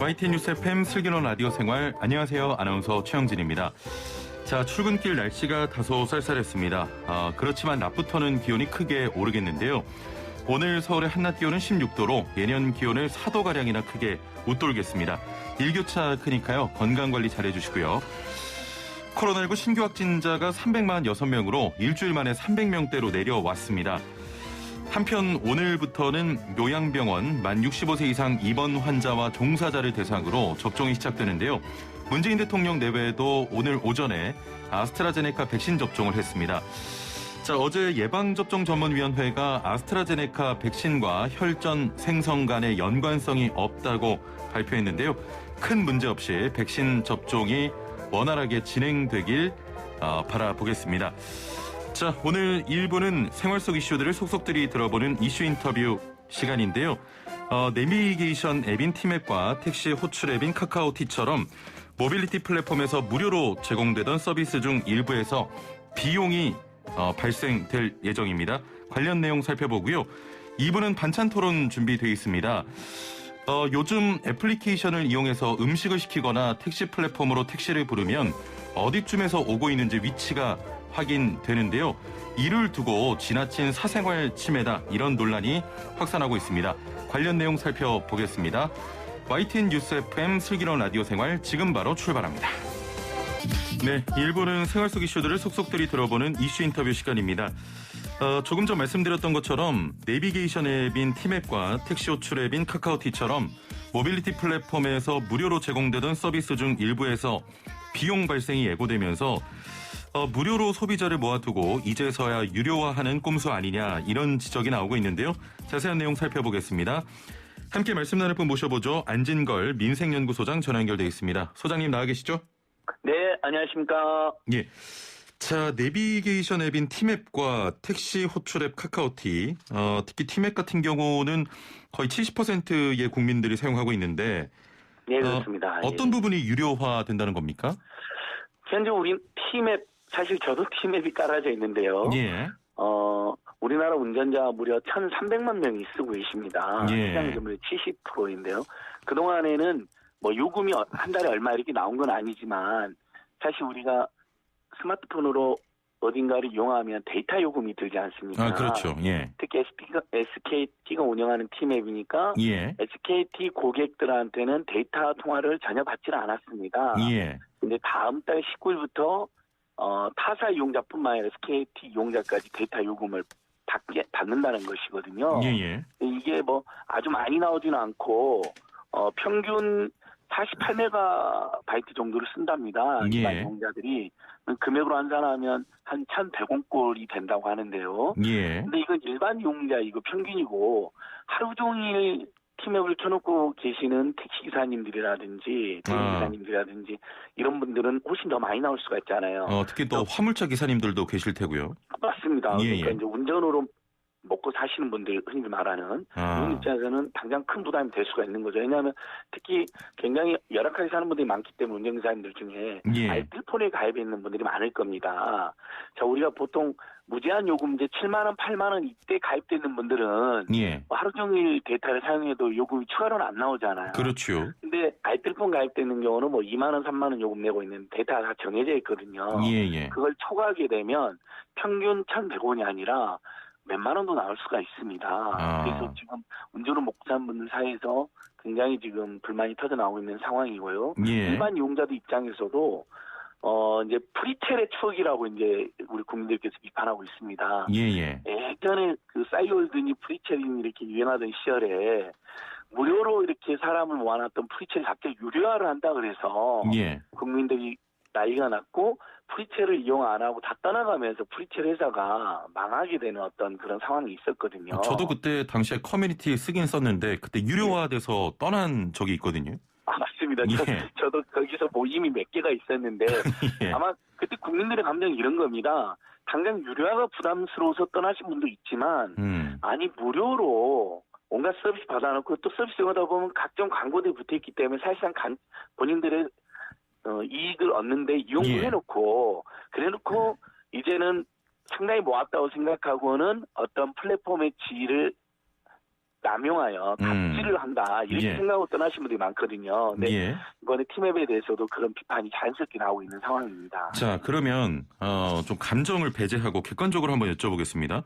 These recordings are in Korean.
YTN 뉴스 FM 슬기로운 라디오 생활, 안녕하세요. 아나운서 최영진입니다. 자, 출근길 날씨가 다소 쌀쌀했습니다. 그렇지만 낮부터는 기온이 크게 오르겠는데요. 오늘 서울의 한낮 기온은 16도로 예년 기온을 4도가량이나 크게 웃돌겠습니다. 일교차 크니까요. 건강관리 잘해주시고요. 코로나19 신규 확진자가 346명으로 일주일 만에 300명대로 내려왔습니다. 한편 오늘부터는 요양병원 만 65세 이상 입원 환자와 종사자를 대상으로 접종이 시작되는데요. 문재인 대통령 내외에도 오늘 오전에 아스트라제네카 백신 접종을 했습니다. 자, 어제 예방접종전문위원회가 아스트라제네카 백신과 혈전 생성 간의 연관성이 없다고 발표했는데요. 큰 문제 없이 백신 접종이 원활하게 진행되길 바라보겠습니다. 자, 오늘 1부는 생활 속 이슈들을 속속들이 들어보는 이슈 인터뷰 시간인데요. 내비게이션 앱인 티맵과 택시 호출 앱인 카카오티처럼 모빌리티 플랫폼에서 무료로 제공되던 서비스 중 일부에서 비용이 발생될 예정입니다. 관련 내용 살펴보고요. 2부는 반찬 토론 준비되어 있습니다. 요즘 애플리케이션을 이용해서 음식을 시키거나 택시 플랫폼으로 택시를 부르면 어디쯤에서 오고 있는지 위치가 확인되는데요. 이를 두고 지나친 사생활 침해다, 이런 논란이 확산하고 있습니다. 관련 내용 살펴보겠습니다. YTN 뉴스 FM 슬기로운 라디오 생활, 지금 바로 출발합니다. 네, 1부는 생활 속 이슈들을 속속들이 들어보는 이슈 인터뷰 시간입니다. 조금 전 말씀드렸던 것처럼 내비게이션 앱인 티맵과 택시 호출 앱인 카카오티처럼 모빌리티 플랫폼에서 무료로 제공되던 서비스 중 일부에서 비용 발생이 예고되면서 무료로 소비자를 모아두고 이제서야 유료화하는 꼼수 아니냐, 이런 지적이 나오고 있는데요. 자세한 내용 살펴보겠습니다. 함께 말씀 나눌 분 모셔보죠. 안진걸 민생연구소장 전화 연결돼 있습니다. 소장님 나와 계시죠? 네, 안녕하십니까. 예. 자, 내비게이션 앱인 티맵과 택시 호출 앱 카카오티, 특히 티맵 같은 경우는 거의 70%의 국민들이 사용하고 있는데, 네, 그렇습니다. 어떤 부분이 유료화 된다는 겁니까? 현재 우리 티맵, 사실 저도 티맵이 깔아져 있는데요. 예. 우리나라 운전자 무려 1,300만 명이 쓰고 계십니다. 예. 시장 점유율 70%인데요. 그동안에는 뭐 요금이 한 달에 얼마 이렇게 나온 건 아니지만, 사실 우리가 스마트폰으로 어딘가를 이용하면 데이터 요금이 들지 않습니까? 그렇죠. 예. 특히 SKT가 운영하는 티맵이니까 예. SKT 고객들한테는 데이터 통화를 전혀 받지는 않았습니다. 예. 근데 다음 달 19일부터 타사 이용자뿐만 아니라 SKT 이용자까지 데이터 요금을 받는다는 것이거든요. 예. 이게 뭐 아주 많이 나오지는 않고 평균 48메가바이트 정도를 쓴답니다. 예. 일반 이용자들이. 금액으로 환산하면 한 1,100원꼴이 된다고 하는데요. 예. 근데 이건 일반 이용자 이거 평균이고, 하루 종일 티맵을 켜놓고 계시는 택시기사님들이라든지 대리기사님들이라든지 이런 분들은 훨씬 더 많이 나올 수가 있잖아요. 특히 또 화물차 기사님들도 계실 테고요. 맞습니다. 예. 그러니까 이제 운전으로 먹고 사시는 분들, 흔히 말하는 이런 입장에서는 당장 큰 부담이 될 수가 있는 거죠. 왜냐하면 특히 굉장히 열악하게 사는 분들이 많기 때문에 운전기사님들 중에 예. 알뜰폰에 가입해 있는 분들이 많을 겁니다. 자, 우리가 보통 무제한 요금제 7만 원, 8만 원 이때 가입돼 있는 분들은 예. 하루 종일 데이터를 사용해도 요금이 추가로는 안 나오잖아요. 그렇죠. 근데 알뜰폰 가입돼 있는 경우는 뭐 2만 원, 3만 원 요금 내고 있는 데이터가 다 정해져 있거든요. 예. 그걸 초과하게 되면 평균 1,100원이 아니라 몇만 원도 나올 수가 있습니다. 그래서 지금 운전을 먹고 사는 분들 사이에서 굉장히 지금 불만이 터져 나오고 있는 상황이고요. 예. 일반 이용자들 입장에서도 이제 프리첼의 추억이라고 이제 우리 국민들께서 비판하고 있습니다. 예. 예전에 그 싸이월드니 프리첼이 이렇게 유행하던 시절에 무료로 이렇게 사람을 모아놨던 프리첼이 갑자기 유료화를 한다 그래서 예. 국민들이 난리가 났고, 프리첼을 이용 안 하고 다 떠나가면서 프리첼 회사가 망하게 되는 어떤 그런 상황이 있었거든요. 저도 그때 당시에 커뮤니티에 쓰긴 썼는데 그때 유료화돼서 떠난 적이 있거든요. 맞습니다. 예. 저도 거기서 모임이 몇 개가 있었는데 예. 아마 그때 국민들의 감정이 이런 겁니다. 당장 유료화가 부담스러워서 떠나신 분도 있지만 아니 무료로 온갖 서비스 받아놓고 또 서비스 하다 보면 각종 광고들이 붙어있기 때문에 사실상 본인들의 이익을 얻는데 이용을 예. 해놓고 그래놓고 이제는 상당히 모았다고 생각하고는 어떤 플랫폼의 지위를 남용하여 갑질을 한다 이렇게 예. 생각하고 떠나신 분들이 많거든요. 근데 예. 이번에 팀앱에 대해서도 그런 비판이 자연스럽게 나오고 있는 상황입니다. 자, 그러면 좀 감정을 배제하고 객관적으로 한번 여쭤보겠습니다.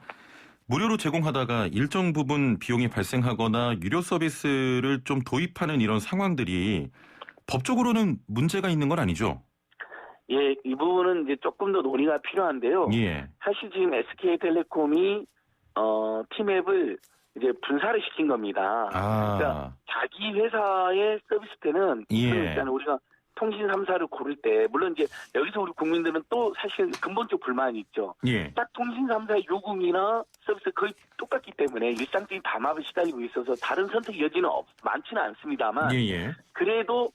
무료로 제공하다가 일정 부분 비용이 발생하거나 유료 서비스를 좀 도입하는 이런 상황들이 법적으로는 문제가 있는 건 아니죠? 예, 이 부분은 이제 조금 더 논의가 필요한데요. 예. 사실 지금 SK텔레콤이 팀앱을 이제 분사를 시킨 겁니다. 그러니까 자기 회사의 서비스 때는 일단 우리가 통신 3사를 고를 때 물론 이제 여기서 우리 국민들은 또 사실 근본적 불만이 있죠. 딱 통신 3사의 요금이나 서비스 거의 똑같기 때문에 일상적인 담합에 시달리고 있어서 다른 선택 여지는 많지는 않습니다만 그래도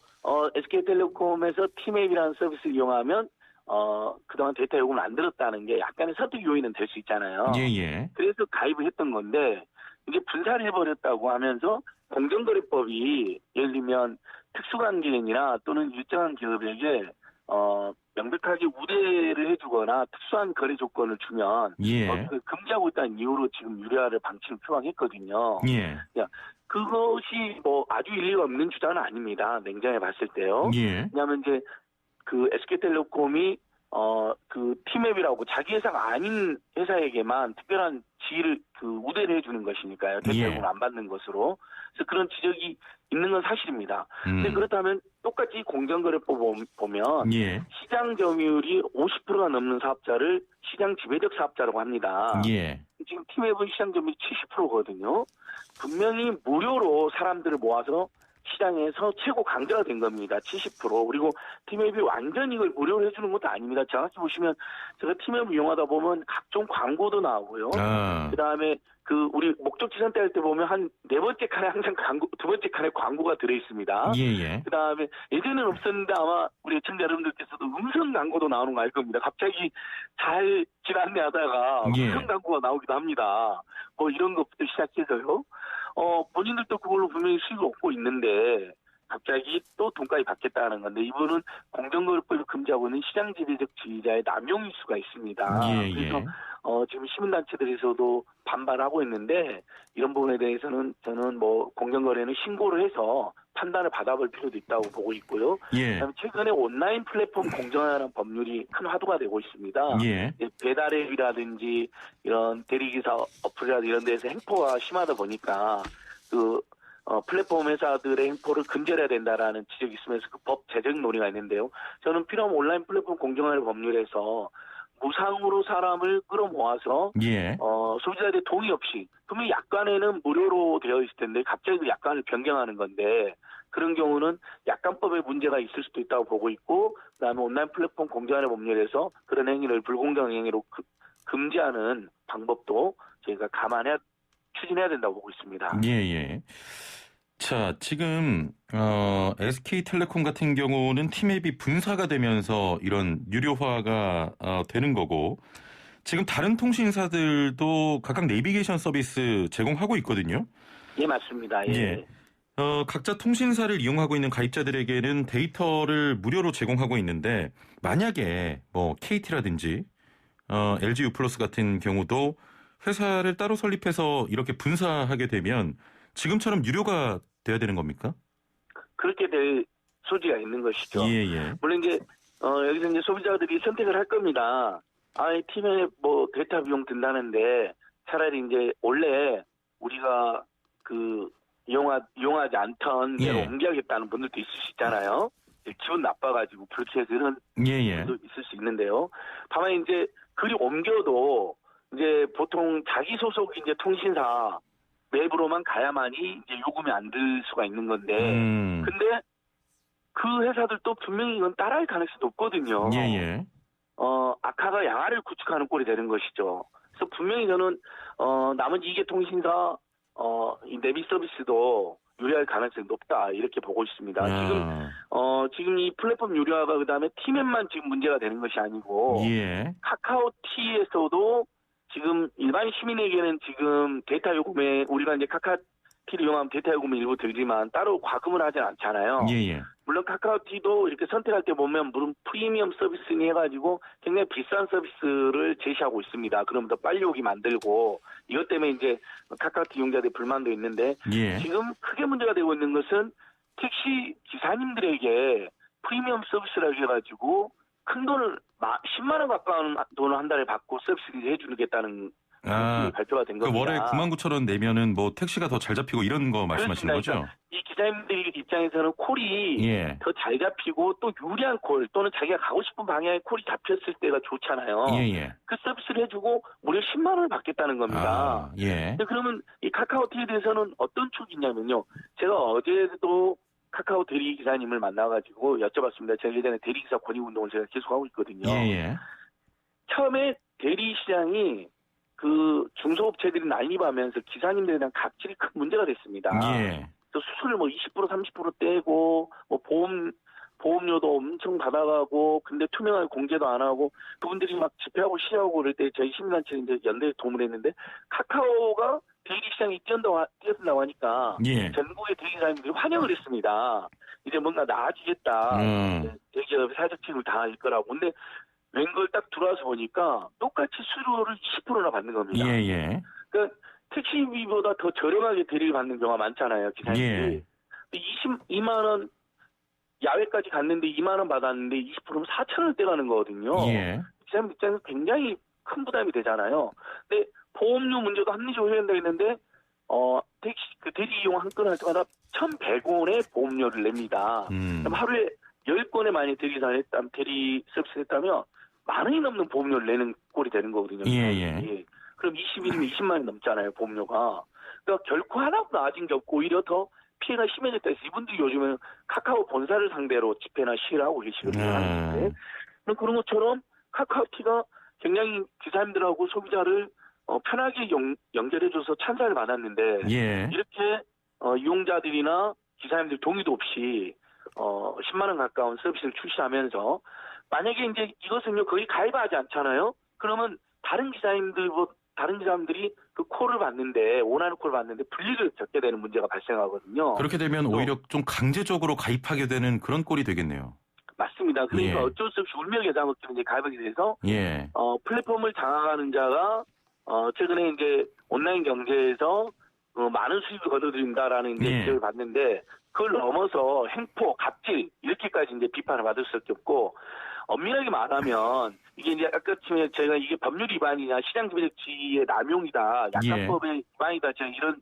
SK텔레콤에서 팀앱이라는 서비스를 이용하면 그동안 데이터 요금을 안 들었다는 게 약간의 선택 요인은 될 수 있잖아요. 그래서 가입을 했던 건데 이제 분사를 해버렸다고 하면서 공정거래법이 예를 들면 특수관계인이나 또는 일정한 기업에게 명백하게 우대를 해주거나 특수한 거래 조건을 주면 금지하고 있다는 이유로 지금 유료화를 방침을 표방했거든요. 그것이 뭐 아주 일리가 없는 주장은 아닙니다. 냉정히 봤을 때요. 왜냐하면 이제 그 SK텔레콤이 그 팀앱이라고 자기 회사가 아닌 회사에게만 특별한 지위를 우대를 해주는 것이니까요. 대표적으로 안 받는 것으로. 그래서 그런 지적이 있는 건 사실입니다. 근데 그렇다면 똑같이 공정거래법 보면 시장 점유율이 50%가 넘는 사업자를 시장 지배적 사업자라고 합니다. 지금 팀앱은 시장 점유율이 70%거든요. 분명히 무료로 사람들을 모아서 시장에서 최고 강자가 된 겁니다. 70%. 그리고 팀앱이 완전히 이걸 무료로 해주는 것도 아닙니다. 정확히 보시면 제가 팀앱을 이용하다 보면 각종 광고도 나오고요. 그다음에 우리 목적지 선택할 때 보면 한 네 번째 칸에 항상 두 번째 칸에 광고가 들어있습니다. 그다음에 예전에는 없었는데 아마 우리 애청자 여러분들께서도 음성 광고도 나오는 거 알 겁니다. 갑자기 잘 길 안내하다가 음성 광고가 나오기도 합니다. 뭐 이런 것부터 시작해서요. 본인들도 그걸로 분명히 수익을 얻고 있는데 갑자기 또 돈까지 받겠다는 건데 이분은 공정거래법을 금지하고 있는 시장 지배적 지위자의 남용일 수가 있습니다. 그래서 지금 시민단체들에서도 반발하고 있는데 이런 부분에 대해서는 저는 뭐 공정거래는 신고를 해서 판단을 받아볼 필요도 있다고 보고 있고요. 그다음에 최근에 온라인 플랫폼 공정화라는 법률이 큰 화두가 되고 있습니다. 배달앱이라든지 이런 대리기사 어플이라든지 이런 데서 행포가 심하다 보니까 플랫폼 회사들의 행포를 금지해야 된다라는 지적이 있으면서 그 법 제정 논의가 있는데요. 저는 필요하면 온라인 플랫폼 공정화를 법률에서 무상으로 사람을 끌어모아서 소비자들의 동의 없이 분명히 약관에는 무료로 되어 있을 텐데 갑자기 그 약관을 변경하는 건데 그런 경우는 약관법에 문제가 있을 수도 있다고 보고 있고 그다음에 온라인 플랫폼 공정화 법률에서 그런 행위를 불공정한 행위로 금지하는 방법도 저희가 추진해야 된다고 보고 있습니다. 자, 지금 SK텔레콤 같은 경우는 팀앱이 분사가 되면서 이런 유료화가 되는 거고 지금 다른 통신사들도 각각 내비게이션 서비스 제공하고 있거든요. 맞습니다. 각자 통신사를 이용하고 있는 가입자들에게는 데이터를 무료로 제공하고 있는데 만약에 뭐 KT라든지 LG U+ 같은 경우도 회사를 따로 설립해서 이렇게 분사하게 되면 지금처럼 유료가 돼야 되는 겁니까? 그렇게 될 소지가 있는 것이죠. 물론 이제 여기서 이제 소비자들이 선택을 할 겁니다. 팀에 뭐 데이터 비용 든다는데 차라리 이제 원래 우리가 이용하지 않던 데로 옮겨야겠다는 분들도 있을 수 있잖아요. 기분 나빠가지고 그렇게 해서 이런 분도 있을 수 있는데요. 다만 이제 그리 옮겨도 이제 보통 자기 소속 이제 통신사 내부로만 가야만이 이제 요금이 안 들 수가 있는 건데, 근데 그 회사들도 분명히 이건 따라할 가능성이 높거든요. 악화가 양화를 구축하는 꼴이 되는 것이죠. 그래서 분명히 저는 나머지 이계 통신사 이 내비 서비스도 유리할 가능성이 높다 이렇게 보고 있습니다. 지금 이 플랫폼 유료화가 그다음에 팀앱만 지금 문제가 되는 것이 아니고 카카오티에서도 지금 일반 시민에게는 지금 데이터 요금에 우리가 이제 카카오 카카오티를 이용하면 데이터 요금이 일부 들지만 따로 과금을 하진 않잖아요. 예. 물론 카카오티도 이렇게 선택할 때 보면 물론 프리미엄 서비스니 해가지고 굉장히 비싼 서비스를 제시하고 있습니다. 그럼 더 빨리 오기 만들고 이것 때문에 이제 카카오티 이용자들의 불만도 있는데 지금 크게 문제가 되고 있는 것은 택시 기사님들에게 프리미엄 서비스라고 해가지고 큰 돈을 10만 원 가까운 돈을 한 달에 받고 서비스를 해주겠다는 발표가 된 겁니다. 월에 99,000원 내면은 뭐 택시가 더 잘 잡히고 이런 거 말씀하시는 거죠? 그러니까 이 기사님들 입장에서는 콜이 더 잘 잡히고 또 유리한 콜 또는 자기가 가고 싶은 방향의 콜이 잡혔을 때가 좋잖아요. 그 서비스를 해주고 무려 10만 원을 받겠다는 겁니다. 근데 그러면 이 카카오티에 대해서는 어떤 축이 있냐면요. 제가 어제도 카카오 대리 기사님을 만나가지고 여쭤봤습니다. 제가 예전에 대리기사 권익운동을 제가 계속하고 있거든요. 처음에 대리 시장이 그 중소업체들이 난입하면서 기사님들에 대한 갑질이 큰 문제가 됐습니다. 또 수수료 뭐 20% 30% 떼고 뭐 보험료도 엄청 받아가고 근데 투명하게 공개도 안 하고 그분들이 막 집회하고 시위하고 그럴 때 저희 시민단체 이제 연대에 도움을 했는데 카카오가 대리시장이 뛰어든다고 하니까 전국의 대리사님들이 환영을 했습니다. 이제 뭔가 나아지겠다. 대기업의 사회적 책임을 다할 거라고. 근데 웬걸 딱 들어와서 보니까 똑같이 수수료를 20%나 받는 겁니다. 그러니까 택시비보다 더 저렴하게 대리를 받는 경우가 많잖아요. 기사님들이. 22만 원 야외까지 갔는데 2만 원 받았는데 20%면 4,000원 떼가는 거거든요. 기사님 입장에서 굉장히 큰 부담이 되잖아요. 근데 보험료 문제도 합리적으로 해야 된다 했는데 택시 그 대리 이용 한 건 할 때마다 1,100원의 보험료를 냅니다. 그럼 하루에 10건에 만약 대리 서비스 했다면 10,000원이 넘는 보험료를 내는 꼴이 되는 거거든요. 그럼 20일이면 20만 원 넘잖아요, 보험료가. 그러니까 결코 하나도 나아진 게 없고 오히려 더 피해가 심해졌다 해서 이분들이 요즘은 카카오 본사를 상대로 집회나 시위를 하고 계시거든요. 그런 것처럼 카카오티가 굉장히 기사님들하고 소비자를 편하게 연결해줘서 찬사를 받았는데 이렇게 이용자들이나 기사님들 동의도 없이 10만 원 가까운 서비스를 출시하면서 만약에 이제 이것은요 거의 가입하지 않잖아요. 그러면 다른 기사님들이 그 콜을 받는데 원하는 콜을 받는데 불이익을 겪게 되는 문제가 발생하거든요. 그렇게 되면 오히려 좀 강제적으로 가입하게 되는 그런 꼴이 되겠네요. 맞습니다. 그러니까 어쩔 수 없이 울며겨자먹기로 이제 가입하게 돼서 플랫폼을 장악하는 자가 최근에 이제 온라인 경제에서 많은 수익을 거둬들인다라는 이제 지적을 받는데 그걸 넘어서 행포, 갑질 이렇게까지 이제 비판을 받을 수밖에 없고 엄밀하게 말하면 이게 이제 아까 저희가 이게 법률 위반이냐 시장지배적 지위의 남용이다, 약관법의 위반이다, 제가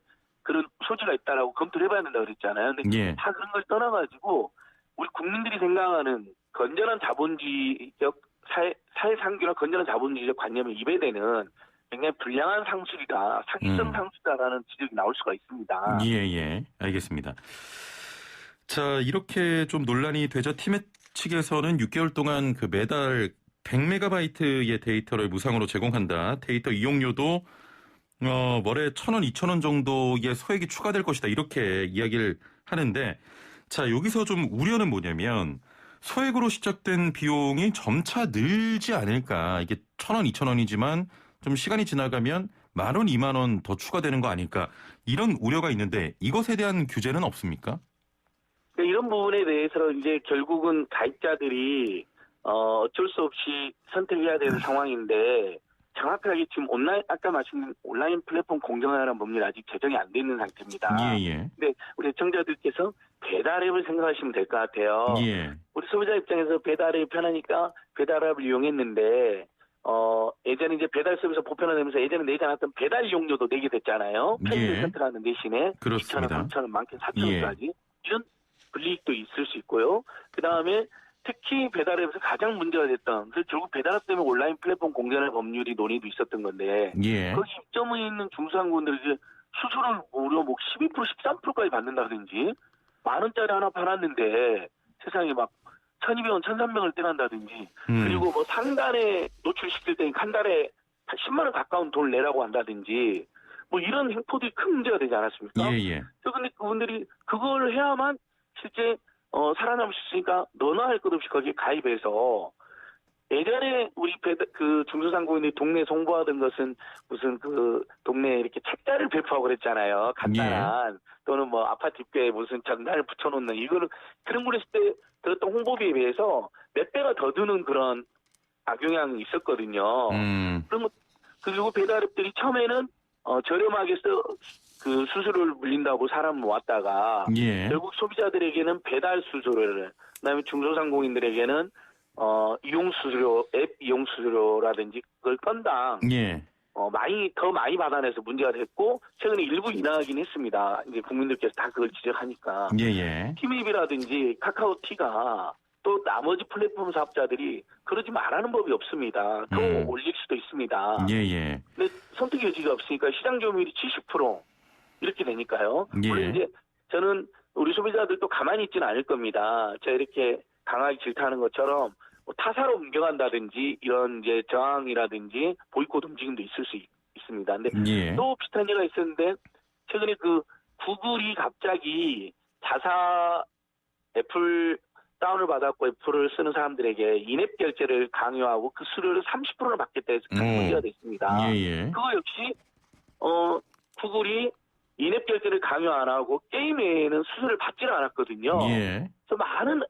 그런 소지가 있다라고 검토를 해봐야 된다고 그랬잖아요. 근데 다 그런 걸 떠나가지고 우리 국민들이 생각하는 건전한 자본주의적 사회상규나 건전한 자본주의적 관념에 위배되는 굉장히 불량한 상술이다, 사기성 상술이다라는 지적이 나올 수가 있습니다. 알겠습니다. 자, 이렇게 좀 논란이 되자 티맵 측에서는 6개월 동안 그 매달 100메가바이트의 데이터를 무상으로 제공한다. 데이터 이용료도 월에 1,000원, 2,000원 정도의 소액이 추가될 것이다. 이렇게 이야기를 하는데 자, 여기서 좀 우려는 뭐냐면 소액으로 시작된 비용이 점차 늘지 않을까. 이게 1,000원, 2,000원이지만 좀 시간이 지나가면 10,000원, 20,000원 더 추가되는 거 아닐까. 이런 우려가 있는데 이것에 대한 규제는 없습니까? 이런 부분에 대해서 이제 결국은 가입자들이 어쩔 수 없이 선택해야 되는 상황인데 정확하게 지금 아까 말씀드린 온라인 플랫폼 공정화라는 법률이 아직 제정이 안 돼 있는 상태입니다. 근데 우리 시청자들께서 배달앱을 생각하시면 될 것 같아요. 우리 소비자 입장에서 배달앱이 편하니까 배달앱을 이용했는데 예전에 이제 배달 서비스 보편화되면서 예전에 내지 않았던 배달 이용료도 내게 됐잖아요. 편의점 선택하는 대신에 2,000원, 3,000원, 많게는 4,000원까지 이런 불이익도 있을 수 있고요. 그 다음에 특히 배달앱에서 가장 문제가 됐던 그래서 결국 배달앱 때문에 온라인 플랫폼 공정화 법률이 논의도 있었던 건데 거기 입점에 있는 중소상공인들이 수수료를 무려 12%, 13%까지 받는다든지 10,000원짜리 하나 팔았는데 세상에 막 1,200원, 1,300원을 떼간다든지 그리고 뭐 상단에 노출시킬 때 한 달에 10만 원 가까운 돈을 내라고 한다든지 뭐 이런 행포들이 큰 문제가 되지 않았습니까? 그런데 그분들이 그걸 해야만 실제 살아남을 수 있으니까 너나 할 것 없이 거기에 가입해서 예전에 우리 그 중소상공인들이 동네 송부하던 것은 무슨 그 동네에 이렇게 책자를 배포하고 그랬잖아요. 간단한 또는 뭐 아파트 입구에 무슨 전단을 붙여놓는 이거는 그런 걸 했을 때 들었던 홍보비에 비해서 몇 배가 더 드는 그런 악영향이 있었거든요. 그럼 그리고 배달앱들이 처음에는 저렴하게 그 수수료를 물린다고 사람 모았다가 결국 소비자들에게는 배달 수수료를 그다음에 중소상공인들에게는 이용 수수료, 앱 이용 수수료라든지 그걸 건당 더 많이 받아내서 문제가 됐고 최근에 일부 인하하긴 했습니다. 이제 국민들께서 다 그걸 지적하니까 티맵이라든지 카카오티가 또 나머지 플랫폼 사업자들이 그러지 말라는 법이 없습니다. 더 올릴 수도 있습니다. 근데 선택의 여지가 없으니까 시장 점유율이 70% 이렇게 되니까요. 물론 이제 저는 우리 소비자들도 가만히 있지는 않을 겁니다. 제가 이렇게 강하게 질타하는 것처럼 뭐 타사로 옮겨간다든지 이런 이제 저항이라든지 보이콧 움직임도 있을 수 있습니다. 근데 또 비슷한 예가 있었는데 최근에 그 구글이 갑자기 자사 애플 다운을 받았고 애플을 쓰는 사람들에게 인앱 결제를 강요하고 그 수수료를 30%를 받겠다 해서 큰 문제가 됐습니다. 그거 역시 구글이 인앱 결제를 강요 안 하고 게임에는 수수료를 받지를 않았거든요. 그래서 많은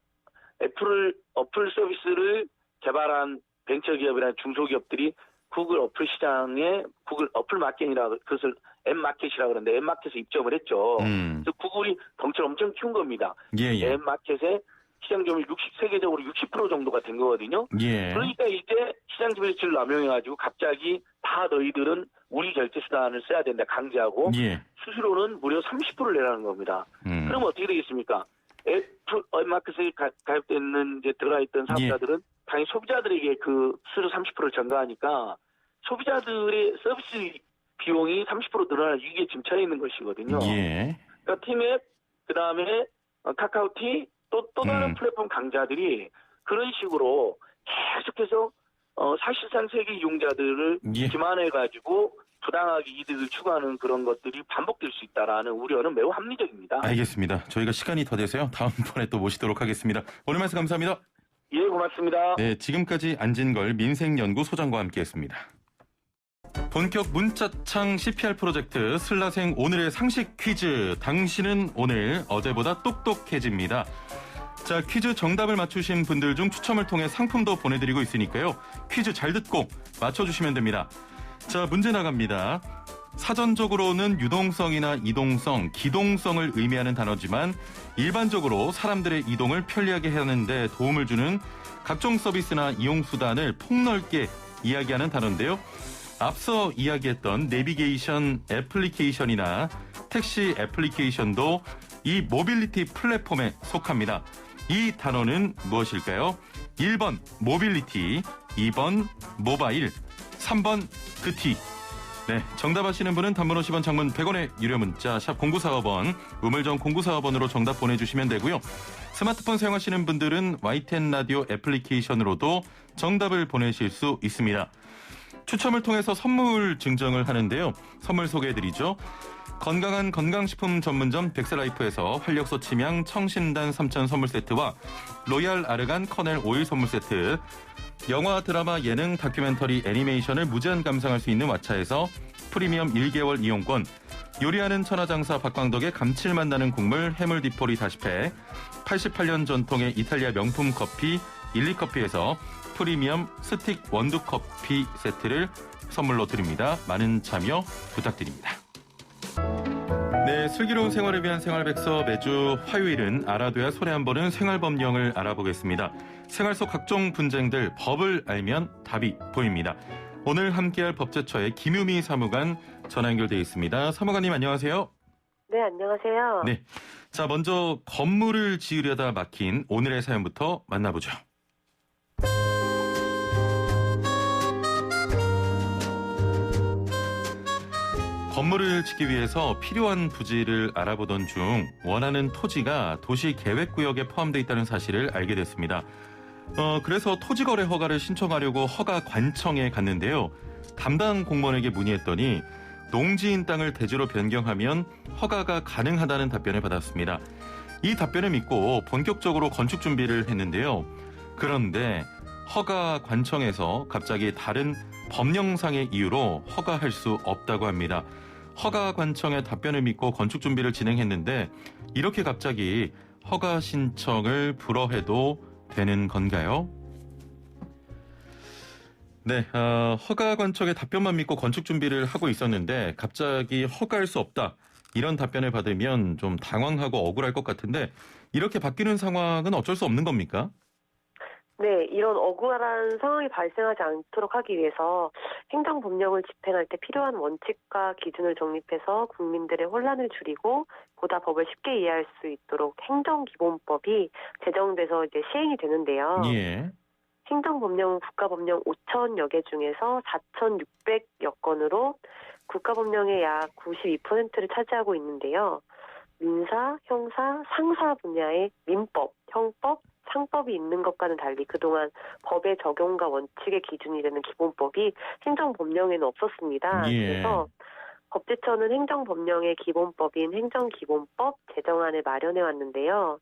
어플 서비스를 개발한 벤처기업이나 중소기업들이 구글 어플 시장에 구글 어플 마켓이라 그것을 앱마켓이라고 그러는데 앱마켓에 입점을 했죠. 그래서 구글이 덩치를 엄청 키운 겁니다. 앱마켓에 시장 점유율 세계적으로 60% 정도가 된 거거든요. 그러니까 이제 시장 점유율을 남용해가지고 갑자기 다 너희들은 우리 결제 수단을 써야 된다 강제하고 수수료는 무려 30%를 내라는 겁니다. 그럼 어떻게 되겠습니까? 앱마켓에 가입되는 이제 들어가 있던 사업자들은 당연히 소비자들에게 그 수수료 30%를 전가하니까 소비자들의 서비스 비용이 30% 늘어나는 이게 지금 처해 있는 것이거든요. 그러니까 티맵, 그 다음에 카카오티, 또 다른 플랫폼 강자들이 그런 식으로 계속해서 사실상 세계 이용자들을 기만해가지고 부당하게 이득을 추구하는 그런 것들이 반복될 수 있다라는 우려는 매우 합리적입니다. 알겠습니다. 저희가 시간이 더 돼서요. 다음번에 또 모시도록 하겠습니다. 오늘 말씀 감사합니다. 예, 고맙습니다. 네, 지금까지 안진걸 민생연구소장과 함께했습니다. 본격 문자창 CPR 프로젝트 슬라생 오늘의 상식 퀴즈. 당신은 오늘 어제보다 똑똑해집니다. 자, 퀴즈 정답을 맞추신 분들 중 추첨을 통해 상품도 보내드리고 있으니까요. 퀴즈 잘 듣고 맞춰주시면 됩니다. 자, 문제 나갑니다. 사전적으로는 유동성이나 이동성, 기동성을 의미하는 단어지만 일반적으로 사람들의 이동을 편리하게 하는 데 도움을 주는 각종 서비스나 이용수단을 폭넓게 이야기하는 단어인데요. 앞서 이야기했던 내비게이션 애플리케이션이나 택시 애플리케이션도 이 모빌리티 플랫폼에 속합니다. 이 단어는 무엇일까요? 1번 모빌리티, 2번 모바일, 3번 그티. 네, 정답 아시는 분은 단문 50원, 장문 100원의 유료 문자 샵 0945번, 우물정 0945번으로 정답 보내주시면 되고요. 스마트폰 사용하시는 분들은 YTN 라디오 애플리케이션으로도 정답을 보내실 수 있습니다. 추첨을 통해서 선물 증정을 하는데요. 선물 소개해드리죠. 건강한 건강식품 전문점 백세라이프에서 활력소 침향 청신단 3천 선물 세트와 로얄 아르간 커넬 오일 선물 세트, 영화, 드라마, 예능, 다큐멘터리, 애니메이션을 무제한 감상할 수 있는 왓챠에서 프리미엄 1개월 이용권, 요리하는 천하장사 박광덕의 감칠맛 나는 국물 해물 디포리 다시팩, 88년 전통의 이탈리아 명품 커피 일리커피에서 프리미엄 스틱 원두 커피 세트를 선물로 드립니다. 많은 참여 부탁드립니다. 네, 슬기로운 생활을 위한 생활백서 매주 화요일은 알아둬야 손에 한 번은 생활법령을 알아보겠습니다. 생활 속 각종 분쟁들 법을 알면 답이 보입니다. 오늘 함께할 법제처의 김유미 사무관 전화 연결되어 있습니다. 사무관님 안녕하세요. 네, 안녕하세요. 네, 자 먼저 건물을 지으려다 막힌 오늘의 사연부터 만나보죠. 건물을 짓기 위해서 필요한 부지를 알아보던 중 원하는 토지가 도시계획구역에 포함되어 있다는 사실을 알게 됐습니다. 그래서 토지거래 허가를 신청하려고 허가관청에 갔는데요. 담당 공무원에게 문의했더니 농지인 땅을 대지로 변경하면 허가가 가능하다는 답변을 받았습니다. 이 답변을 믿고 본격적으로 건축 준비를 했는데요. 그런데 허가관청에서 갑자기 다른 법령상의 이유로 허가할 수 없다고 합니다. 허가관청의 답변을 믿고 건축 준비를 진행했는데 이렇게 갑자기 허가 신청을 불허해도 되는 건가요? 네, 허가관청의 답변만 믿고 건축 준비를 하고 있었는데 갑자기 허가할 수 없다. 이런 답변을 받으면 좀 당황하고 억울할 것 같은데 이렇게 바뀌는 상황은 어쩔 수 없는 겁니까? 네, 이런 억울한 상황이 발생하지 않도록 하기 위해서 행정법령을 집행할 때 필요한 원칙과 기준을 정립해서 국민들의 혼란을 줄이고 보다 법을 쉽게 이해할 수 있도록 행정기본법이 제정돼서 이제 시행이 되는데요. 예. 행정법령은 국가법령 5,000여 개 중에서 4,600여 건으로 국가법령의 약 92%를 차지하고 있는데요. 민사, 형사, 상사 분야의 민법, 형법, 상법이 있는 것과는 달리 그동안 법의 적용과 원칙의 기준이 되는 기본법이 행정법령에는 없었습니다. 예. 그래서 법제처는 행정법령의 기본법인 행정기본법 제정안을 마련해 왔는데요.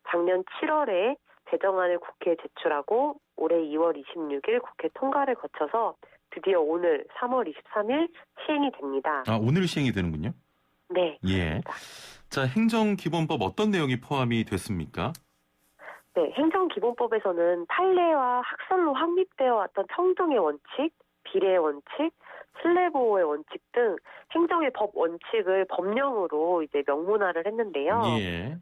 작년 7월에 제정안을 국회에 제출하고 올해 2월 26일 국회 통과를 거쳐서 드디어 오늘 3월 23일 시행이 됩니다. 아, 오늘 시행이 되는군요. 네. 예. 자, 행정기본법 어떤 내용이 포함이 됐습니까? 네, 행정기본법에서는 판례와 학설로 확립되어 왔던 평등의 원칙, 비례의 원칙, 신뢰보호의 원칙 등 행정의 법 원칙을 법령으로 이제 명문화를 했는데요. 예.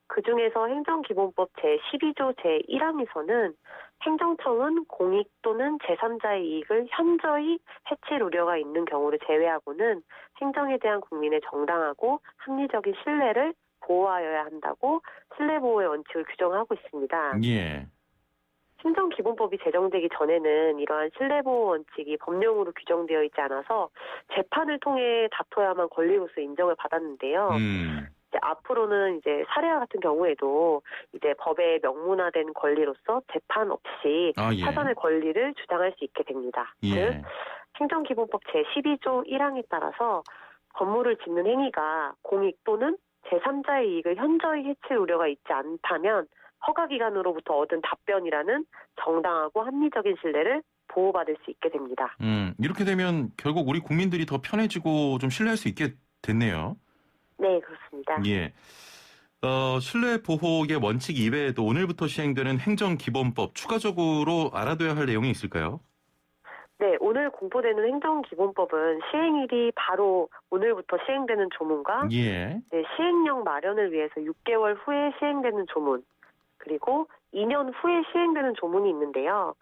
그중에서 행정기본법 제12조 제1항에서는 행정청은 공익 또는 제3자의 이익을 현저히 해칠 우려가 있는 경우를 제외하고는 행정에 대한 국민의 정당하고 합리적인 신뢰를 보호하여야 한다고 신뢰보호의 원칙을 규정하고 있습니다. 예. 행정기본법이 제정되기 전에는 이러한 신뢰보호 원칙이 법령으로 규정되어 있지 않아서 재판을 통해 다퉈야만 권리로서 인정을 받았는데요. 이제 앞으로는 이제 사례와 같은 경우에도 이제 법에 명문화된 권리로서 재판 없이 예. 사전의 권리를 주장할 수 있게 됩니다. 예. 즉 행정기본법 제12조 1항에 따라서 건물을 짓는 행위가 공익 또는 제3자의 이익을 현저히 해칠 우려가 있지 않다면 허가기관으로부터 얻은 답변이라는 정당하고 합리적인 신뢰를 보호받을 수 있게 됩니다. 이렇게 되면 결국 우리 국민들이 더 편해지고 좀 신뢰할 수 있게 됐네요. 네, 그렇습니다. 예. 신뢰 보호의 원칙 이외에도 오늘부터 시행되는 행정기본법 추가적으로 알아둬야 할 내용이 있을까요? 네, 오늘 공포되는 행정기본법은 시행일이 바로 오늘부터 시행되는 조문과 예. 네, 시행령 마련을 위해서 6개월 후에 시행되는 조문, 그리고 2년 후에 시행되는 조문이 있는데요.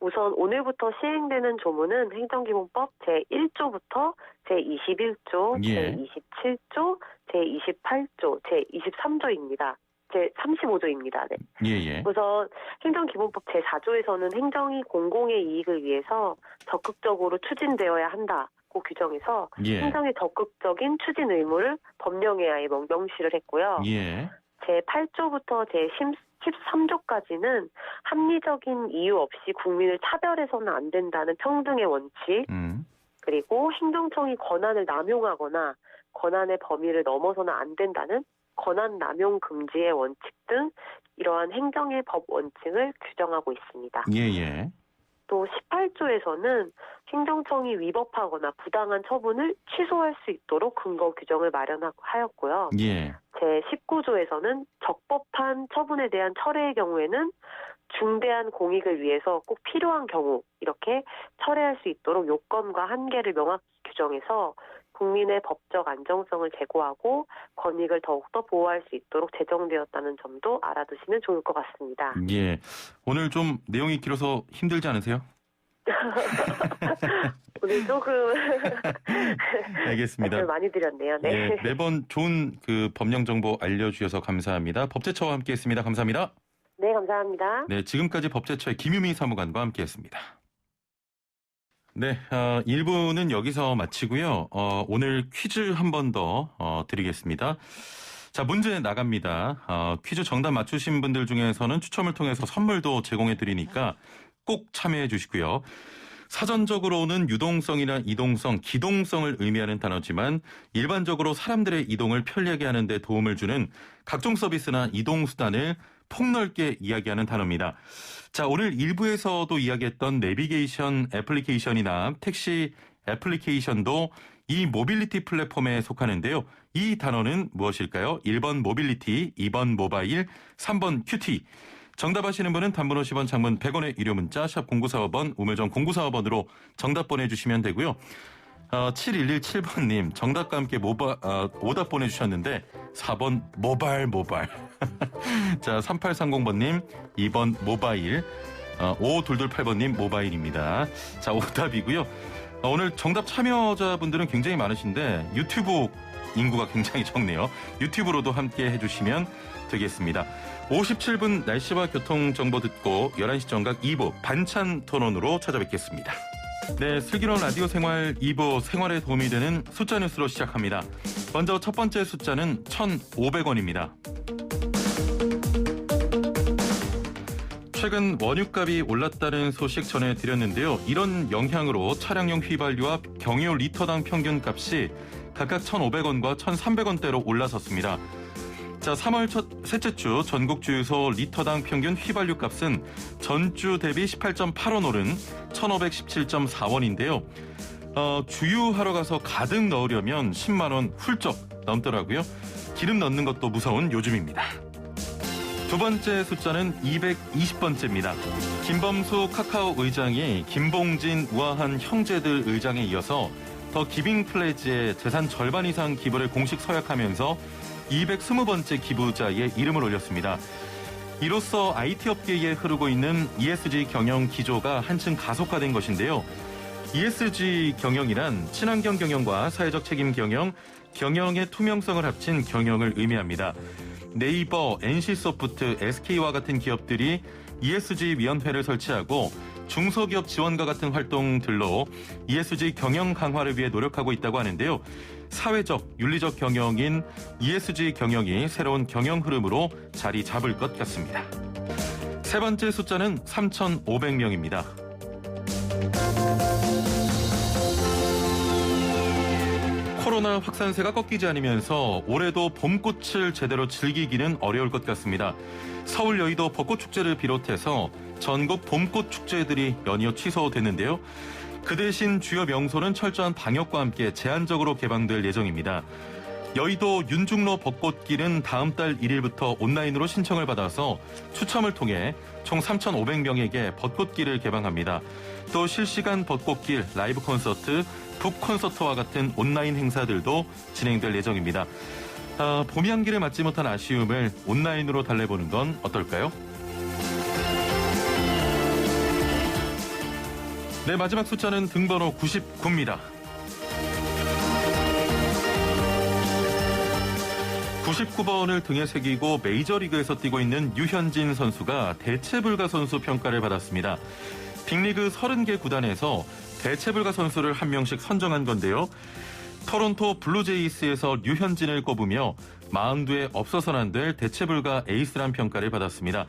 우선 오늘부터 시행되는 조문은 행정기본법 제1조부터 제21조, 예. 제27조, 제28조, 제23조입니다. 제35조입니다. 네. 예. 우선 행정기본법 제4조에서는 행정이 공공의 이익을 위해서 적극적으로 추진되어야 한다고 규정해서 예. 행정의 적극적인 추진 의무를 법령에 아예 명시를 했고요. 예. 제8조부터 제13조까지는 합리적인 이유 없이 국민을 차별해서는 안 된다는 평등의 원칙, 그리고 행정청이 권한을 남용하거나 권한의 범위를 넘어서는 안 된다는 권한 남용 금지의 원칙 등 이러한 행정의 법 원칙을 규정하고 있습니다. 예. 또 18조에서는 행정청이 위법하거나 부당한 처분을 취소할 수 있도록 근거 규정을 마련하였고요. 예. 제19조에서는 적법한 처분에 대한 철회의 경우에는 중대한 공익을 위해서 꼭 필요한 경우 이렇게 철회할 수 있도록 요건과 한계를 명확히 규정해서 국민의 법적 안정성을 제고하고 권익을 더욱더 보호할 수 있도록 제정되었다는 점도 알아두시면 좋을 것 같습니다. 예. 오늘 좀 내용이 길어서 힘들지 않으세요? 오늘 조금 알겠습니다. 많이 드렸네요. 네. 예, 매번 좋은 그 법령 정보 알려주셔서 감사합니다. 법제처와 함께했습니다. 감사합니다. 네, 감사합니다. 네, 지금까지 법제처의 김유미 사무관과 함께했습니다. 네, 1부는 여기서 마치고요. 오늘 퀴즈 한 번 더 드리겠습니다. 자, 문제 나갑니다. 퀴즈 정답 맞추신 분들 중에서는 추첨을 통해서 선물도 제공해 드리니까 꼭 참여해 주시고요. 사전적으로는 유동성이나 이동성, 기동성을 의미하는 단어지만 일반적으로 사람들의 이동을 편리하게 하는 데 도움을 주는 각종 서비스나 이동수단을 폭넓게 이야기하는 단어입니다. 자, 오늘 1부에서도 이야기했던 내비게이션 애플리케이션이나 택시 애플리케이션도 이 모빌리티 플랫폼에 속하는데요. 이 단어는 무엇일까요? 1번 모빌리티, 2번 모바일, 3번 큐티. 정답하시는 분은 단문 50원, 장문 100원의 유료 문자 샵 0945번, 우물정 0945번으로 정답 보내주시면 되고요. 7117번님 정답과 함께 오답 보내주셨는데 4번 모발. 자, 3830번님 2번 모바일, 5228번님 모바일입니다. 자, 오답이고요. 오늘 정답 참여자분들은 굉장히 많으신데 유튜브 인구가 굉장히 적네요. 유튜브로도 함께 해주시면 되겠습니다. 57분 날씨와 교통정보 듣고 11시 정각 2부 반찬 토론으로 찾아뵙겠습니다. 네, 슬기로운 라디오 생활 2부 생활에 도움이 되는 숫자 뉴스로 시작합니다. 먼저 첫 번째 숫자는 1,500원입니다. 최근 원유값이 올랐다는 소식 전해드렸는데요. 이런 영향으로 차량용 휘발유와 경유 리터당 평균값이 각각 1,500원과 1,300원대로 올라섰습니다. 자, 3월 셋째 주 전국 주유소 리터당 평균 휘발유 값은 전주 대비 18.8원 오른 1,517.4원인데요. 주유하러 가서 가득 넣으려면 10만 원 훌쩍 넘더라고요. 기름 넣는 것도 무서운 요즘입니다. 두 번째 숫자는 220번째입니다. 김범수 카카오 의장이 김봉진 우아한 형제들 의장에 이어서 더 기빙 플래지의 재산 절반 이상 기부를 공식 서약하면서 220번째 기부자의 이름을 올렸습니다. 이로써 IT 업계에 흐르고 있는 ESG 경영 기조가 한층 가속화된 것인데요. ESG 경영이란 친환경 경영과 사회적 책임 경영, 경영의 투명성을 합친 경영을 의미합니다. 네이버, NC소프트, SK와 같은 기업들이 ESG 위원회를 설치하고 중소기업 지원과 같은 활동들로 ESG 경영 강화를 위해 노력하고 있다고 하는데요. 사회적, 윤리적 경영인 ESG 경영이 새로운 경영 흐름으로 자리 잡을 것 같습니다. 세 번째 숫자는 3,500명입니다. 코로나 확산세가 꺾이지 않으면서 올해도 봄꽃을 제대로 즐기기는 어려울 것 같습니다. 서울 여의도 벚꽃축제를 비롯해서 전국 봄꽃 축제들이 연이어 취소됐는데요. 그 대신 주요 명소는 철저한 방역과 함께 제한적으로 개방될 예정입니다. 여의도 윤중로 벚꽃길은 다음 달 1일부터 온라인으로 신청을 받아서 추첨을 통해 총 3,500명에게 벚꽃길을 개방합니다. 또 실시간 벚꽃길, 라이브 콘서트, 북 콘서트와 같은 온라인 행사들도 진행될 예정입니다. 봄 향기를 맡지 못한 아쉬움을 온라인으로 달래보는 건 어떨까요? 네, 마지막 숫자는 등번호 99입니다. 99번을 등에 새기고 메이저리그에서 뛰고 있는 유현진 선수가 대체불가 선수 평가를 받았습니다. 빅리그 30개 구단에서 대체불가 선수를 한 명씩 선정한 건데요. 토론토 블루제이스에서 류현진을 꼽으며 마운드에 없어서는 안 될 대체불가 에이스란 평가를 받았습니다.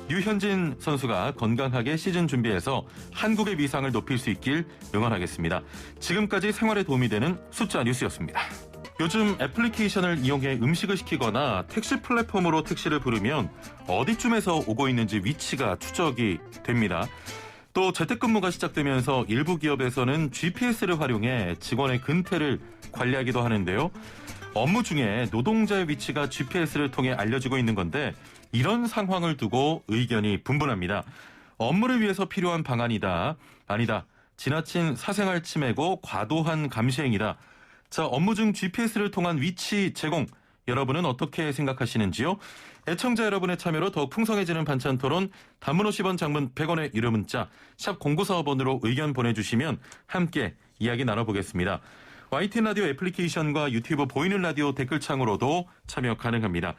류현진 선수가 건강하게 시즌 준비해서 한국의 위상을 높일 수 있길 응원하겠습니다. 지금까지 생활에 도움이 되는 숫자 뉴스였습니다. 요즘 애플리케이션을 이용해 음식을 시키거나 택시 플랫폼으로 택시를 부르면 어디쯤에서 오고 있는지 위치가 추적이 됩니다. 또 재택근무가 시작되면서 일부 기업에서는 GPS를 활용해 직원의 근태를 관리하기도 하는데요. 업무 중에 노동자의 위치가 GPS를 통해 알려지고 있는 건데 이런 상황을 두고 의견이 분분합니다. 업무를 위해서 필요한 방안이다. 아니다. 지나친 사생활 침해고 과도한 감시행위다. 자, 업무 중 GPS를 통한 위치 제공. 여러분은 어떻게 생각하시는지요? 애청자 여러분의 참여로 더욱 풍성해지는 반찬 토론, 단문 50원, 장문 100원의 유료 문자 샵 0945번으로 의견 보내주시면 함께 이야기 나눠보겠습니다. YTN 라디오 애플리케이션과 유튜브 보이는 라디오 댓글창으로도 참여 가능합니다.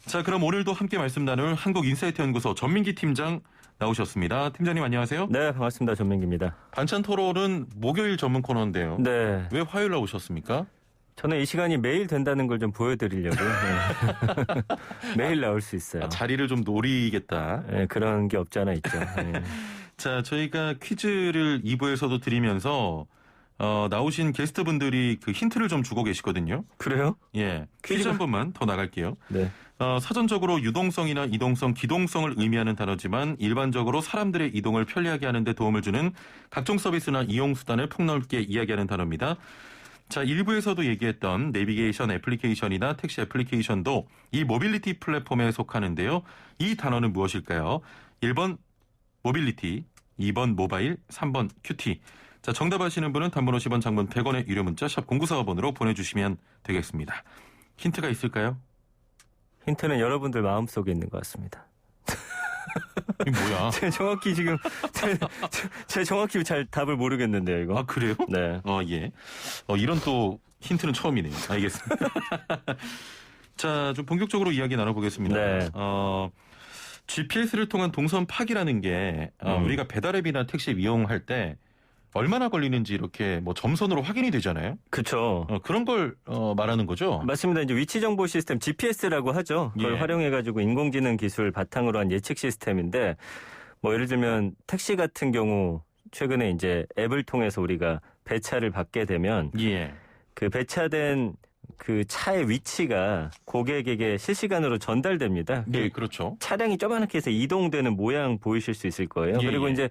자, 그럼 오늘도 함께 말씀 나눌 한국인사이트연구소 전민기 팀장 나오셨습니다. 팀장님 안녕하세요. 네, 반갑습니다. 전민기입니다. 반찬 토론은 목요일 전문 코너인데요. 네. 왜 화요일 날 오셨습니까? 저는 이 시간이 매일 된다는 걸 좀 보여드리려고요. 네. 매일 나올 수 있어요. 자리를 좀 노리겠다. 네, 그런 게 없지 않아 있죠. 네. 자, 저희가 퀴즈를 2부에서도 드리면서 나오신 게스트분들이 그 힌트를 좀 주고 계시거든요. 그래요? 예. 퀴즈 한 번만 더 나갈게요. 네. 사전적으로 유동성이나 이동성, 기동성을 의미하는 단어지만 일반적으로 사람들의 이동을 편리하게 하는 데 도움을 주는 각종 서비스나 이용 수단을 폭넓게 이야기하는 단어입니다. 자, 1부에서도 얘기했던 내비게이션 애플리케이션이나 택시 애플리케이션도 이 모빌리티 플랫폼에 속하는데요. 이 단어는 무엇일까요? 1번 모빌리티, 2번 모바일, 3번 큐티. 자, 정답 아시는 분은 단문 50원, 장문 100원의 유료 문자 샵 0945번으로 보내주시면 되겠습니다. 힌트가 있을까요? 힌트는 여러분들 마음속에 있는 것 같습니다. 이 뭐야? 제가 정확히 지금 제가 정확히 잘 답을 모르겠는데요, 이거. 아, 그래요? 네. 예. 이런 또 힌트는 처음이네요. 알겠습니다. 자, 좀 본격적으로 이야기 나눠보겠습니다. 네. GPS를 통한 동선 파기라는 게 우리가 배달앱이나 택시 이용할 때 얼마나 걸리는지 이렇게 뭐 점선으로 확인이 되잖아요. 그렇죠. 그런 걸 말하는 거죠. 맞습니다. 이제 위치 정보 시스템 GPS라고 하죠. 그걸 예. 활용해가지고 인공지능 기술 바탕으로 한 예측 시스템인데, 뭐 예를 들면 택시 같은 경우 최근에 이제 앱을 통해서 우리가 배차를 받게 되면 예. 그 배차된 그 차의 위치가 고객에게 실시간으로 전달됩니다. 예, 그렇죠. 차량이 조그맣게 해서 이동되는 모양 보이실 수 있을 거예요. 예, 그리고 예. 이제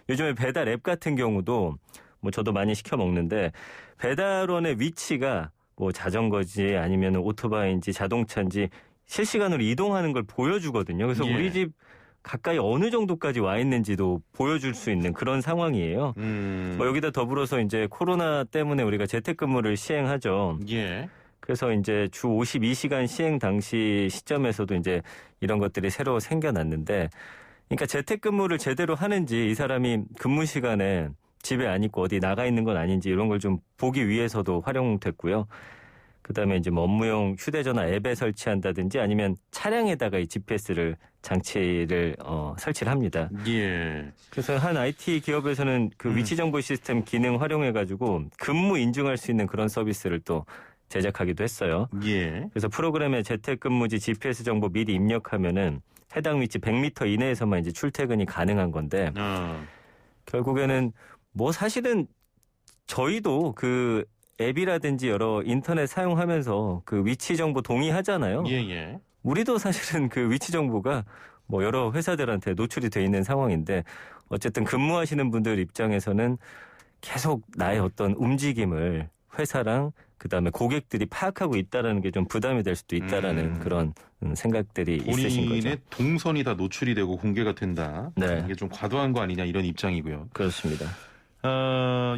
요즘에 배달 앱 같은 경우도 뭐 저도 많이 시켜 먹는데 배달원의 위치가 뭐 자전거지 아니면 오토바이인지 자동차인지 실시간으로 이동하는 걸 보여주거든요. 그래서 예. 우리 집 가까이 어느 정도까지 와 있는지도 보여줄 수 있는 그런 상황이에요. 뭐 여기다 더불어서 이제 코로나 때문에 우리가 재택근무를 시행하죠. 예. 그래서 이제 주 52시간 시행 당시 시점에서도 이제 이런 것들이 새로 생겨났는데, 그러니까 재택근무를 제대로 하는지 이 사람이 근무 시간에 집에 안 있고 어디 나가 있는 건 아닌지 이런 걸 좀 보기 위해서도 활용됐고요. 그다음에 이제 뭐 업무용 휴대전화 앱에 설치한다든지 아니면 차량에다가 이 GPS를 장치를 설치를 합니다. 예. 그래서 한 IT 기업에서는 그 위치 정보 시스템 기능 활용해가지고 근무 인증할 수 있는 그런 서비스를 또 제작하기도 했어요. 예. 그래서 프로그램에 재택근무지 GPS 정보 미리 입력하면은 해당 위치 100m 이내에서만 이제 출퇴근이 가능한 건데, 결국에는 뭐 사실은 저희도 그 앱이라든지 여러 인터넷 사용하면서 그 위치 정보 동의하잖아요. 예, 예. 우리도 사실은 그 위치 정보가 뭐 여러 회사들한테 노출이 돼 있는 상황인데, 어쨌든 근무하시는 분들 입장에서는 계속 나의 어떤 움직임을 회사랑 그다음에 고객들이 파악하고 있다라는 게 좀 부담이 될 수도 있다라는 그런 생각들이 있으신 거죠. 본인의 동선이 다 노출이 되고 공개가 된다. 네. 이게 좀 과도한 거 아니냐 이런 입장이고요. 그렇습니다.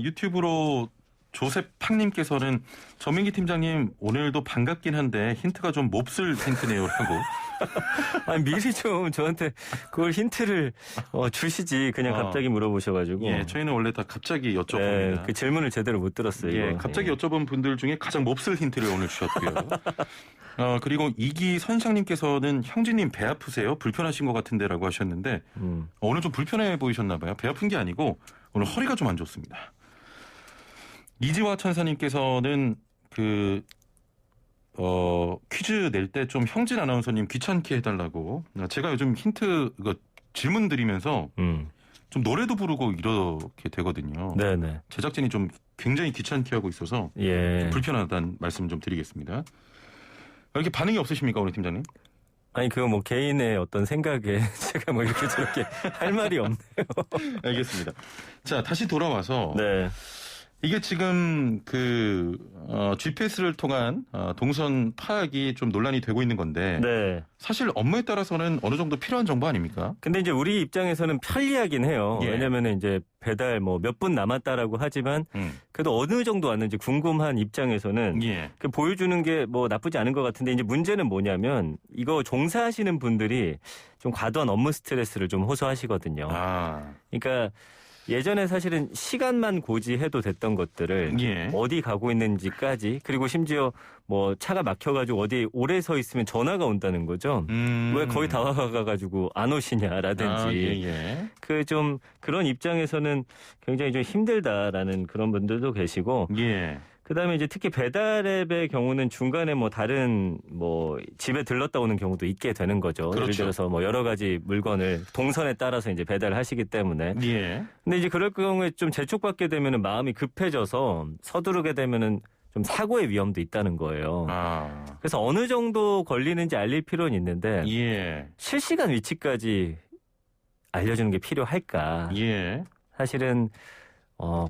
유튜브로 조셉팡님께서는 전민기 팀장님 오늘도 반갑긴 한데 힌트가 좀 몹쓸 힌트네요라고. 아니 미리 좀 저한테 그걸 힌트를 주시지 그냥 갑자기 물어보셔가지고. 예, 저희는 원래 다 갑자기 여쭤봅니다. 네, 그 질문을 제대로 못 들었어요. 예, 이거. 갑자기 여쭤본 분들 중에 가장 몹쓸 힌트를 오늘 주셨고요. 그리고 이기 선상님께서는 형제님 배 아프세요? 불편하신 것 같은데라고 하셨는데 오늘 좀 불편해 보이셨나 봐요. 배 아픈 게 아니고 오늘 허리가 좀 안 좋습니다. 이지화 천사님께서는 퀴즈 낼 때 좀 형진 아나운서님 귀찮게 해달라고. 제가 요즘 힌트 질문 드리면서 좀 노래도 부르고 이렇게 되거든요. 네네. 제작진이 좀 굉장히 귀찮게 하고 있어서 예. 좀 불편하다는 말씀 좀 드리겠습니다. 이렇게 반응이 없으십니까, 오늘 팀장님? 아니 그거 뭐 개인의 어떤 생각에 제가 뭐 이렇게 저렇게 할 말이 없네요. 알겠습니다. 자, 다시 돌아와서 네. 이게 지금 GPS를 통한 동선 파악이 좀 논란이 되고 있는 건데 네. 사실 업무에 따라서는 어느 정도 필요한 정보 아닙니까? 근데 이제 우리 입장에서는 편리하긴 해요. 예. 왜냐면은 이제 배달 뭐 몇 분 남았다라고 하지만 그래도 어느 정도 왔는지 궁금한 입장에서는 예. 그 보여주는 게 뭐 나쁘지 않은 것 같은데 이제 문제는 뭐냐면 이거 종사하시는 분들이 좀 과도한 업무 스트레스를 좀 호소하시거든요. 그러니까 예전에 사실은 시간만 고지해도 됐던 것들을 예. 어디 가고 있는지까지 그리고 심지어 뭐 차가 막혀가지고 어디 오래 서 있으면 전화가 온다는 거죠. 왜 거의 다 와가지고 안 오시냐라든지 예. 그 좀 그런 입장에서는 굉장히 좀 힘들다라는 그런 분들도 계시고 예. 그다음에 이제 특히 배달앱의 경우는 중간에 뭐 다른 뭐 집에 들렀다 오는 경우도 있게 되는 거죠. 그렇죠. 예를 들어서 뭐 여러 가지 물건을 동선에 따라서 이제 배달을 하시기 때문에. 예. 근데 이제 그럴 경우에 좀 재촉받게 되면은 마음이 급해져서 서두르게 되면은 좀 사고의 위험도 있다는 거예요. 아. 그래서 어느 정도 걸리는지 알릴 필요는 있는데 예. 실시간 위치까지 알려주는 게 필요할까? 예. 사실은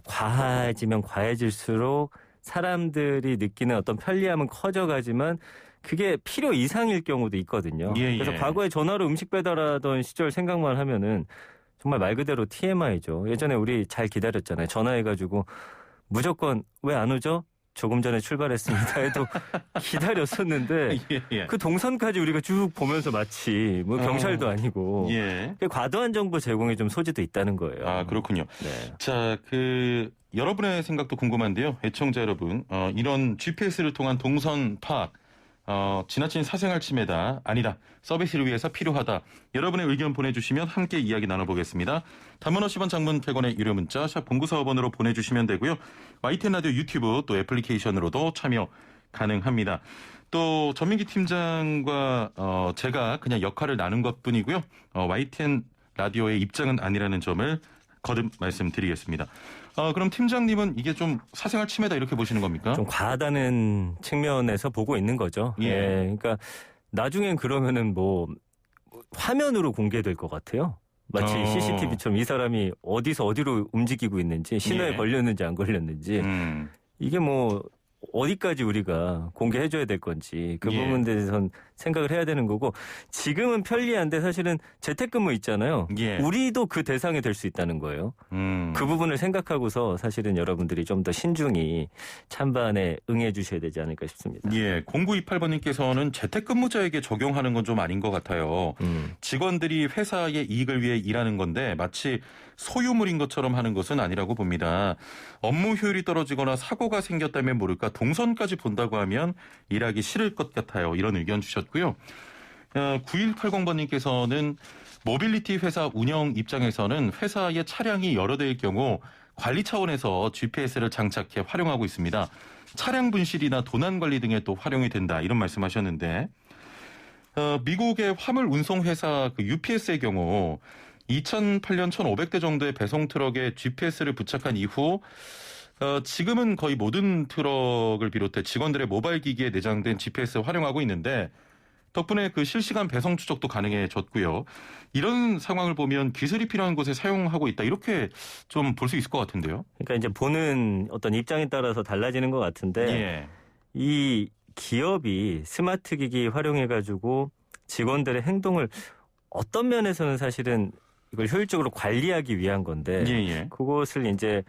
과해지면 과해질수록 사람들이 느끼는 어떤 편리함은 커져가지만 그게 필요 이상일 경우도 있거든요. 예, 그래서 예. 과거에 전화로 음식 배달하던 시절 생각만 하면은 정말 말 그대로 TMI죠. 예전에 우리 잘 기다렸잖아요. 전화해가지고 무조건 왜 안 오죠? 조금 전에 출발했습니다 해도 기다렸었는데 예, 예. 그 동선까지 우리가 쭉 보면서 마치 뭐 경찰도 아니고 예. 과도한 정보 제공에 좀 소지도 있다는 거예요. 아, 그렇군요. 네. 자, 여러분의 생각도 궁금한데요. 애청자 여러분, 이런 GPS를 통한 동선 파악, 지나친 사생활 침해다, 아니다, 서비스를 위해서 필요하다. 여러분의 의견 보내주시면 함께 이야기 나눠보겠습니다. 단문 50원, 장문 100원의 유료 문자 샵 0945번으로 보내주시면 되고요. YTN 라디오 유튜브 또 애플리케이션으로도 참여 가능합니다. 또 전민기 팀장과 제가 그냥 역할을 나눈 것뿐이고요. YTN 라디오의 입장은 아니라는 점을 거듭 말씀드리겠습니다. 그럼 팀장님은 이게 좀 사생활 침해다 이렇게 보시는 겁니까? 좀 과하다는 측면에서 보고 있는 거죠. 예. 그러니까 나중엔 그러면은 뭐 화면으로 공개될 것 같아요. 마치 CCTV처럼 이 사람이 어디서 어디로 움직이고 있는지 신호에 예. 걸렸는지 안 걸렸는지 이게 뭐 어디까지 우리가 공개해줘야 될 건지 그 예. 부분에 대해서는 생각을 해야 되는 거고 지금은 편리한데 사실은 재택근무 있잖아요. 예. 우리도 그 대상이 될 수 있다는 거예요. 그 부분을 생각하고서 사실은 여러분들이 좀 더 신중히 찬반에 응해 주셔야 되지 않을까 싶습니다. 예, 0928번님께서는 재택근무자에게 적용하는 건 좀 아닌 것 같아요. 직원들이 회사의 이익을 위해 일하는 건데 마치 소유물인 것처럼 하는 것은 아니라고 봅니다. 업무 효율이 떨어지거나 사고가 생겼다면 모를까 동선까지 본다고 하면 일하기 싫을 것 같아요. 이런 의견 주셨고요. 9180번님께서는 모빌리티 회사 운영 입장에서는 회사의 차량이 여러 대일 경우 관리 차원에서 GPS를 장착해 활용하고 있습니다. 차량 분실이나 도난 관리 등에 또 활용이 된다 이런 말씀하셨는데 미국의 화물 운송 회사 UPS의 경우 2008년 1,500대 정도의 배송 트럭에 GPS를 부착한 이후 지금은 거의 모든 트럭을 비롯해 직원들의 모바일 기기에 내장된 GPS를 활용하고 있는데 덕분에 그 실시간 배송 추적도 가능해졌고요. 이런 상황을 보면 기술이 필요한 곳에 사용하고 있다. 이렇게 좀 볼 수 있을 것 같은데요. 그러니까 이제 보는 어떤 입장에 따라서 달라지는 것 같은데 예. 이 기업이 스마트 기기 활용해가지고 직원들의 행동을 어떤 면에서는 사실은 이걸 효율적으로 관리하기 위한 건데 예. 그것을 이제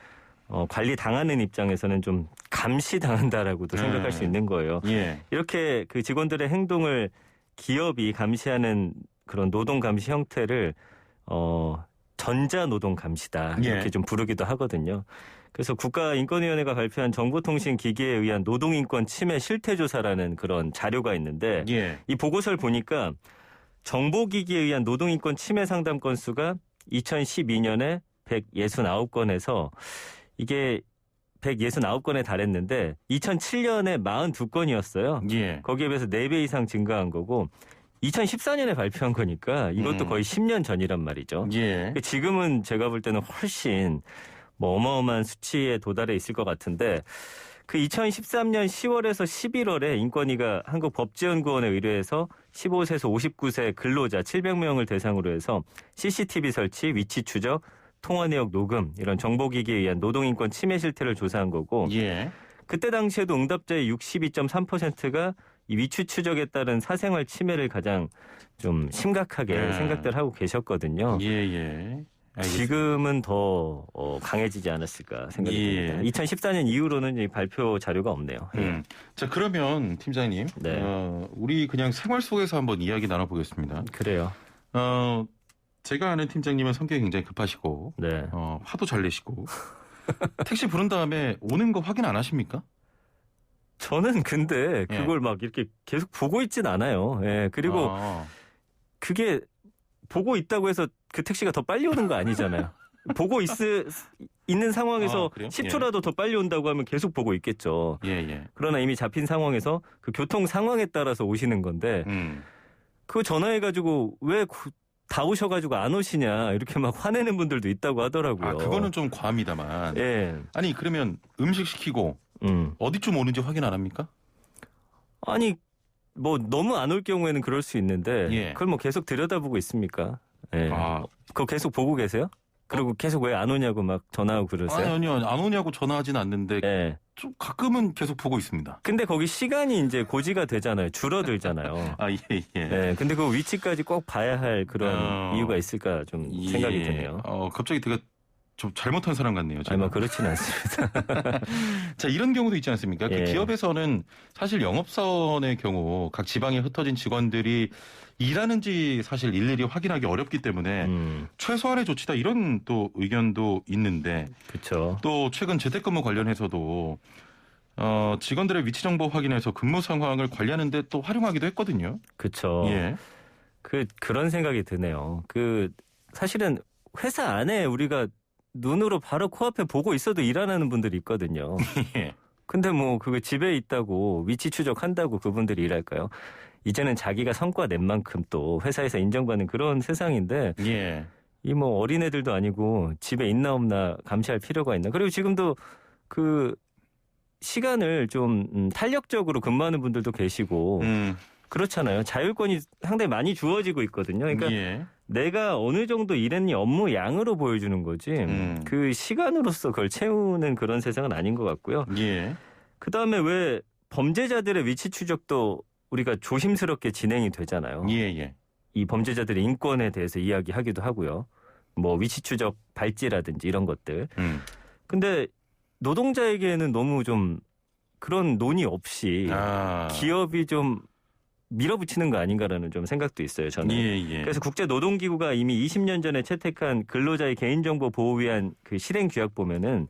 관리 당하는 입장에서는 좀 감시당한다라고도 생각할 수 있는 거예요. 예. 이렇게 그 직원들의 행동을 기업이 감시하는 그런 노동 감시 형태를 전자 노동 감시다 이렇게 예. 좀 부르기도 하거든요. 그래서 국가인권위원회가 발표한 정보통신기기에 의한 노동인권 침해 실태조사라는 그런 자료가 있는데 예. 이 보고서를 보니까 정보기기에 의한 노동인권 침해 상담 건수가 2012년에 169건에서 이게 169건에 달했는데 2007년에 42건이었어요. 예. 거기에 비해서 4배 이상 증가한 거고 2014년에 발표한 거니까 이것도 거의 10년 전이란 말이죠. 예. 지금은 제가 볼 때는 훨씬 뭐 어마어마한 수치에 도달해 있을 것 같은데 그 2013년 10월에서 11월에 인권위가 한국법제연구원에 의뢰해서 15세에서 59세 근로자 700명을 대상으로 해서 CCTV 설치, 위치 추적, 통화 내역 녹음 이런 정보기기에 의한 노동인권 침해 실태를 조사한 거고 예. 그때 당시에도 응답자의 62.3%가 이 위치 추적에 따른 사생활 침해를 가장 좀 심각하게 생각들 하고 계셨거든요. 예. 알겠습니다. 지금은 더 강해지지 않았을까 생각이 예. 듭니다. 2014년 이후로는 이 발표 자료가 없네요. 자, 그러면 팀장님, 네. 우리 그냥 생활 속에서 한번 이야기 나눠보겠습니다. 그래요. 제가 아는 팀장님은 성격이 굉장히 급하시고, 네. 화도 잘 내시고, 택시 부른 다음에 오는 거 확인 안 하십니까? 저는 근데 그걸 막 이렇게 계속 보고 있진 않아요. 예. 그리고 그게 보고 있다고 해서 그 택시가 더 빨리 오는 거 아니잖아요. 보고 있는 상황에서 10초라도 더 빨리 온다고 하면 계속 보고 있겠죠. 그러나 이미 잡힌 상황에서 그 교통 상황에 따라서 오시는 건데 그거 전화해가지고 왜 다 오셔가지고 안 오시냐 이렇게 막 화내는 분들도 있다고 하더라고요. 그거는 좀 과합니다만. 예. 아니 그러면 음식 시키고 어디쯤 오는지 확인 안 합니까? 아니 뭐 너무 안 올 경우에는 그럴 수 있는데 그걸 뭐 계속 들여다보고 있습니까? 예. 그거 계속 보고 계세요? 그리고 계속 왜 안 오냐고 막 전화하고 그러세요? 아니요. 안 오냐고 전화하진 않는데 좀 가끔은 계속 보고 있습니다. 근데 거기 시간이 이제 고지가 되잖아요. 줄어들잖아요. 예. 근데 그 위치까지 꼭 봐야 할 그런 이유가 있을까 좀 생각이 드네요. 갑자기 제가 좀 잘못한 사람 같네요. 아니, 뭐 그렇지는 않습니다. 자, 이런 경우도 있지 않습니까? 그 기업에서는 사실 영업사원의 경우 각 지방에 흩어진 직원들이 일하는지 사실 일일이 확인하기 어렵기 때문에 최소한의 조치다 이런 또 의견도 있는데 그렇죠. 또 최근 재택근무 관련해서도 직원들의 위치 정보 확인해서 근무 상황을 관리하는 데 또 활용하기도 했거든요. 그렇죠. 그런 생각이 드네요. 사실은 회사 안에 우리가 눈으로 바로 코앞에 보고 있어도 일 안 하는 분들이 있거든요. 근데 뭐 그거 집에 있다고 위치 추적한다고 그분들이 일할까요? 이제는 자기가 성과 낸 만큼 또 회사에서 인정받는 그런 세상인데 이 뭐 어린애들도 아니고 집에 있나 없나 감시할 필요가 있나. 그리고 지금도 그 시간을 좀 탄력적으로 근무하는 분들도 계시고 그렇잖아요. 자율권이 상당히 많이 주어지고 있거든요. 그러니까 내가 어느 정도 일했니 업무 양으로 보여주는 거지 그 시간으로서 그걸 채우는 그런 세상은 아닌 것 같고요. 그다음에 왜 범죄자들의 위치 추적도 우리가 조심스럽게 진행이 되잖아요. 이 범죄자들의 인권에 대해서 이야기하기도 하고요. 뭐 위치 추적 발찌라든지 이런 것들. 근데 노동자에게는 너무 좀 그런 논의 없이 기업이 좀 밀어붙이는 거 아닌가라는 좀 생각도 있어요. 저는. 그래서 국제노동기구가 이미 20년 전에 채택한 근로자의 개인정보 보호 위한 그 실행 규약 보면은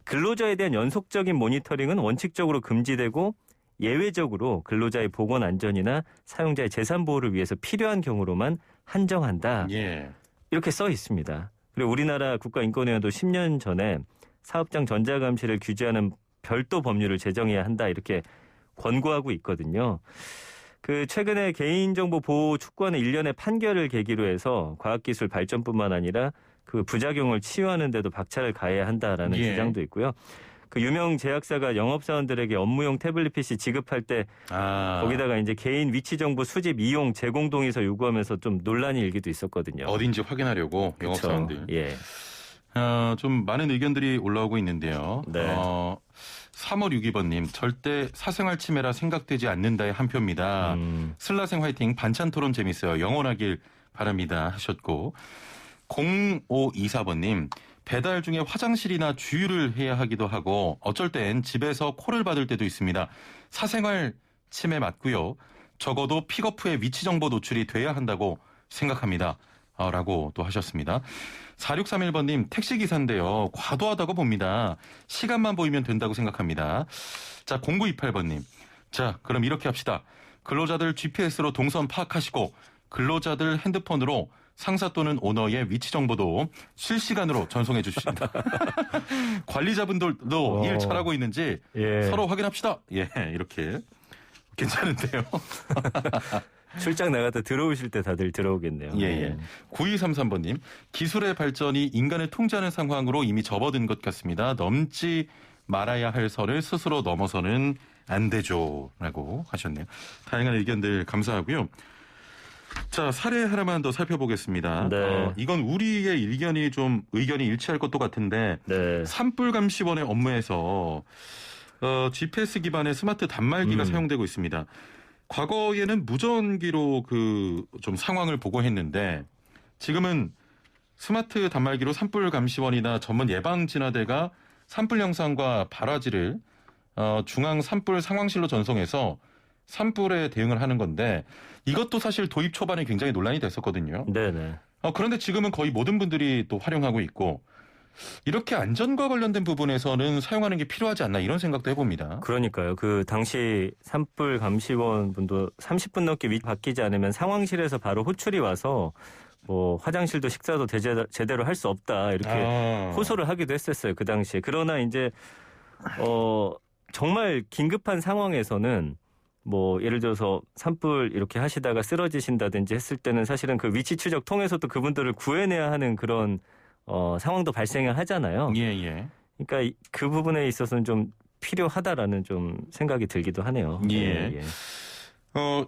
근로자에 대한 연속적인 모니터링은 원칙적으로 금지되고 예외적으로 근로자의 보건 안전이나 사용자의 재산 보호를 위해서 필요한 경우로만 한정한다. 이렇게 써 있습니다. 그리고 우리나라 국가인권위원회도 10년 전에 사업장 전자감시를 규제하는 별도 법률을 제정해야 한다 이렇게 권고하고 있거든요. 최근에 개인정보 보호 촉구하는 일련의 판결을 계기로 해서 과학기술 발전뿐만 아니라 그 부작용을 치유하는 데도 박차를 가해야 한다라는 주장도 있고요. 그 유명 제약사가 영업사원들에게 업무용 태블릿 PC 지급할 때 거기다가 이제 개인 위치 정보 수집, 이용, 제공 동의서 요구하면서 좀 논란이 일기도 있었거든요. 어딘지 확인하려고 영업사원들. 좀 많은 의견들이 올라오고 있는데요. 3562번님 절대 사생활 침해라 생각되지 않는다의 한 표입니다. 슬라생 화이팅 반찬 토론 재밌어요. 영원하길 바랍니다 하셨고 0524번님 배달 중에 화장실이나 주유를 해야 하기도 하고 어쩔 땐 집에서 콜을 받을 때도 있습니다. 사생활 침해 맞고요. 적어도 픽업 후에 위치 정보 노출이 돼야 한다고 생각합니다. 라고 또 하셨습니다. 4631번님 택시기사인데요. 과도하다고 봅니다. 시간만 보이면 된다고 생각합니다. 자 0928번님. 자 그럼 이렇게 합시다. 근로자들 GPS로 동선 파악하시고 근로자들 핸드폰으로 상사 또는 오너의 위치 정보도 실시간으로 전송해 주십니다. 관리자분들도 일 잘하고 있는지 서로 확인합시다. 이렇게 괜찮은데요. 출장 나갔다 들어오실 때 다들 들어오겠네요. 9233번님 기술의 발전이 인간을 통제하는 상황으로 이미 접어든 것 같습니다. 넘지 말아야 할 선을 스스로 넘어서는 안 되죠. 라고 하셨네요. 다양한 의견들 감사하고요. 자, 사례 하나만 더 살펴보겠습니다. 이건 우리의 의견이 일치할 것도 같은데 산불 감시원의 업무에서 GPS 기반의 스마트 단말기가 사용되고 있습니다. 과거에는 무전기로 좀 상황을 보고했는데 지금은 스마트 단말기로 산불 감시원이나 전문 예방 진화대가 산불 영상과 발화지를 중앙 산불 상황실로 전송해서 산불에 대응을 하는 건데 이것도 사실 도입 초반에 굉장히 논란이 됐었거든요. 그런데 지금은 거의 모든 분들이 또 활용하고 있고 이렇게 안전과 관련된 부분에서는 사용하는 게 필요하지 않나 이런 생각도 해봅니다. 그러니까요. 당시 산불 감시원 분도 30분 넘게 바뀌지 않으면 상황실에서 바로 호출이 와서 뭐 화장실도 식사도 제대로 할 수 없다 이렇게 호소를 하기도 했었어요. 그 당시에. 그러나 이제 정말 긴급한 상황에서는 뭐 예를 들어서 산불 이렇게 하시다가 쓰러지신다든지 했을 때는 사실은 그 위치 추적 통해서도 그분들을 구해내야 하는 그런 상황도 발생을 하잖아요. 예. 그러니까 그 부분에 있어서는 좀 필요하다라는 좀 생각이 들기도 하네요. 예.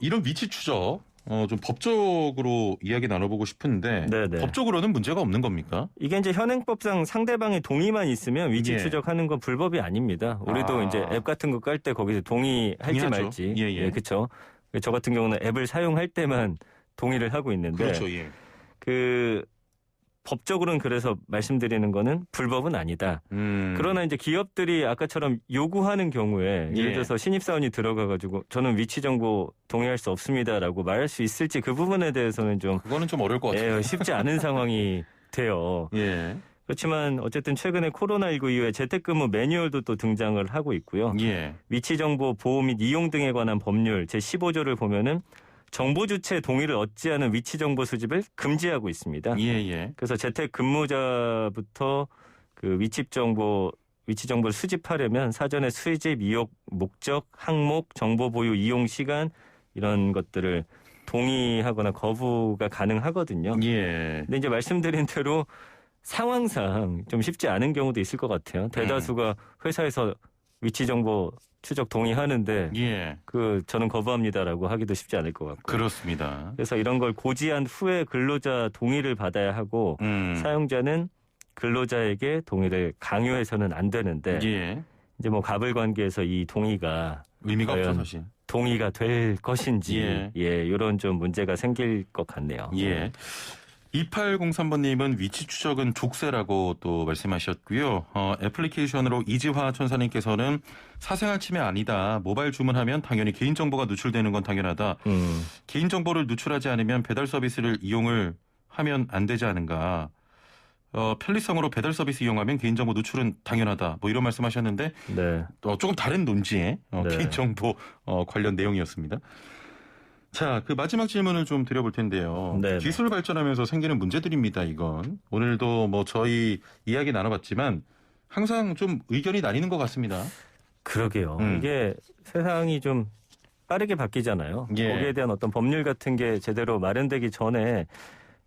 이런 위치 추적 좀 법적으로 이야기 나눠보고 싶은데 네네. 법적으로는 문제가 없는 겁니까? 이게 이제 현행법상 상대방의 동의만 있으면 위치 예. 추적하는 건 불법이 아닙니다. 우리도 이제 앱 같은 거 깔 때 거기서 동의할지 동의하죠. 말지. 예. 그렇죠. 저 같은 경우는 앱을 사용할 때만 동의를 하고 있는데 그렇죠. 예. 그 법적으로는 그래서 말씀드리는 거는 불법은 아니다. 그러나 이제 기업들이 아까처럼 요구하는 경우에 예를 들어서 신입사원이 들어가가지고 저는 위치 정보 동의할 수 없습니다라고 말할 수 있을지 그 부분에 대해서는 좀 그거는 좀 어려울 것 같아요. 쉽지 않은 상황이 돼요. 예. 그렇지만 어쨌든 최근에 코로나19 이후에 재택근무 매뉴얼도 또 등장을 하고 있고요. 예. 위치 정보 보호 및 이용 등에 관한 법률 제15조를 보면은 정보 주체 동의를 얻지 않은 위치 정보 수집을 금지하고 있습니다. 예. 그래서 재택 근무자부터 그 위치 정보를 수집하려면 사전에 수집 이용 목적, 항목, 정보 보유 이용 시간 이런 것들을 동의하거나 거부가 가능하거든요. 예. 근데 이제 말씀드린 대로 상황상 좀 쉽지 않은 경우도 있을 것 같아요. 대다수가 회사에서 위치 정보 추적 동의하는데 예. 저는 거부합니다라고 하기도 쉽지 않을 것 같고. 그렇습니다. 그래서 이런 걸 고지한 후에 근로자 동의를 받아야 하고 사용자는 근로자에게 동의를 강요해서는 안 되는데 예. 이제 뭐 갑을 관계에서 이 동의가 의미가 없죠, 과연 사실. 동의가 될 것인지 이런 좀 문제가 생길 것 같네요. 예. 2803번님은 위치 추적은 족쇄라고 또 말씀하셨고요. 애플리케이션으로 이지화 천사님께서는 사생활 침해 아니다. 모바일 주문하면 당연히 개인정보가 누출되는 건 당연하다. 개인정보를 누출하지 않으면 배달 서비스를 이용을 하면 안 되지 않은가. 편리성으로 배달 서비스 이용하면 개인정보 누출은 당연하다. 뭐 이런 말씀하셨는데 네. 조금 다른 논지의 개인정보 관련 내용이었습니다. 자, 그 마지막 질문을 좀 드려볼 텐데요. 네네. 기술 발전하면서 생기는 문제들입니다, 이건. 오늘도 뭐 저희 이야기 나눠봤지만 항상 좀 의견이 나뉘는 것 같습니다. 그러게요. 이게 세상이 좀 빠르게 바뀌잖아요. 예. 거기에 대한 어떤 법률 같은 게 제대로 마련되기 전에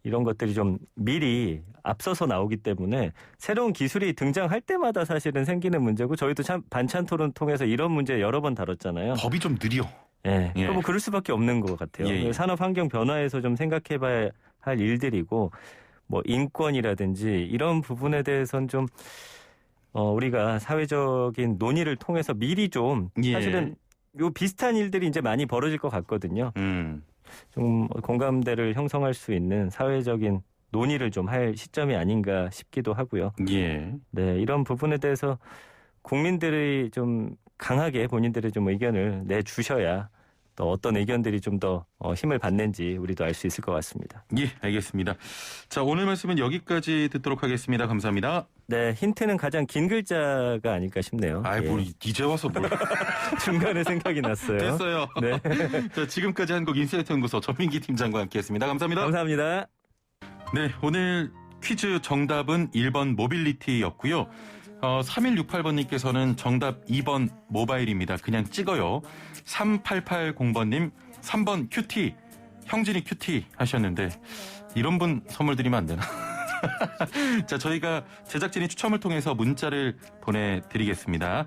이런 것들이 좀 미리 앞서서 나오기 때문에 새로운 기술이 등장할 때마다 사실은 생기는 문제고 저희도 참 반찬 토론 통해서 이런 문제 여러 번 다뤘잖아요. 법이 좀 느려. 예. 뭐 그럴 수밖에 없는 것 같아요. 예. 산업 환경 변화에서 좀 생각해봐야 할 일들이고 뭐 인권이라든지 이런 부분에 대해서는 좀 우리가 사회적인 논의를 통해서 미리 좀 사실은 요 비슷한 일들이 이제 많이 벌어질 것 같거든요. 좀 공감대를 형성할 수 있는 사회적인 논의를 좀 할 시점이 아닌가 싶기도 하고요. 예. 네, 이런 부분에 대해서 국민들이 좀 강하게 본인들의 좀 의견을 내주셔야 또 어떤 의견들이 좀 더 힘을 받는지 우리도 알 수 있을 것 같습니다. 예, 알겠습니다. 자, 오늘 말씀은 여기까지 듣도록 하겠습니다. 감사합니다. 네, 힌트는 가장 긴 글자가 아닐까 싶네요. 뭘 이제 와서 뭘. 중간에 생각이 났어요. 됐어요. 네. 자, 지금까지 한국인사이트연구소 전민기 팀장과 함께했습니다. 감사합니다. 감사합니다. 네, 오늘 퀴즈 정답은 1번 모빌리티였고요. 3168번님께서는 정답 2번 모바일입니다. 그냥 찍어요. 3880번님 3번 큐티. 형진이 큐티 하셨는데 이런 분 선물 드리면 안 되나? 자, 저희가 제작진이 추첨을 통해서 문자를 보내드리겠습니다.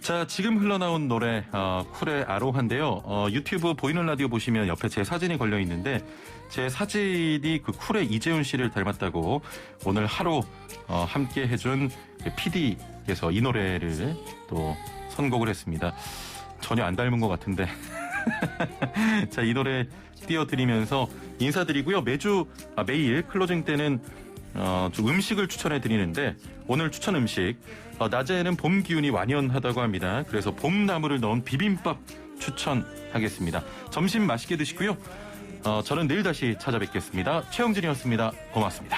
자, 지금 흘러나온 노래 쿨의 아로하인데요. 유튜브 보이는 라디오 보시면 옆에 제 사진이 걸려 있는데 제 사진이 그 쿨의 이재훈 씨를 닮았다고 오늘 하루 함께 해준 PD께서 이 노래를 또 선곡을 했습니다. 전혀 안 닮은 것 같은데. 자, 이 노래 띄워드리면서 인사드리고요. 매일 클로징 때는 좀 음식을 추천해 드리는데 오늘 추천 음식 낮에는 봄 기운이 완연하다고 합니다. 그래서 봄나물을 넣은 비빔밥 추천하겠습니다. 점심 맛있게 드시고요. 저는 내일 다시 찾아뵙겠습니다. 최영진이었습니다. 고맙습니다.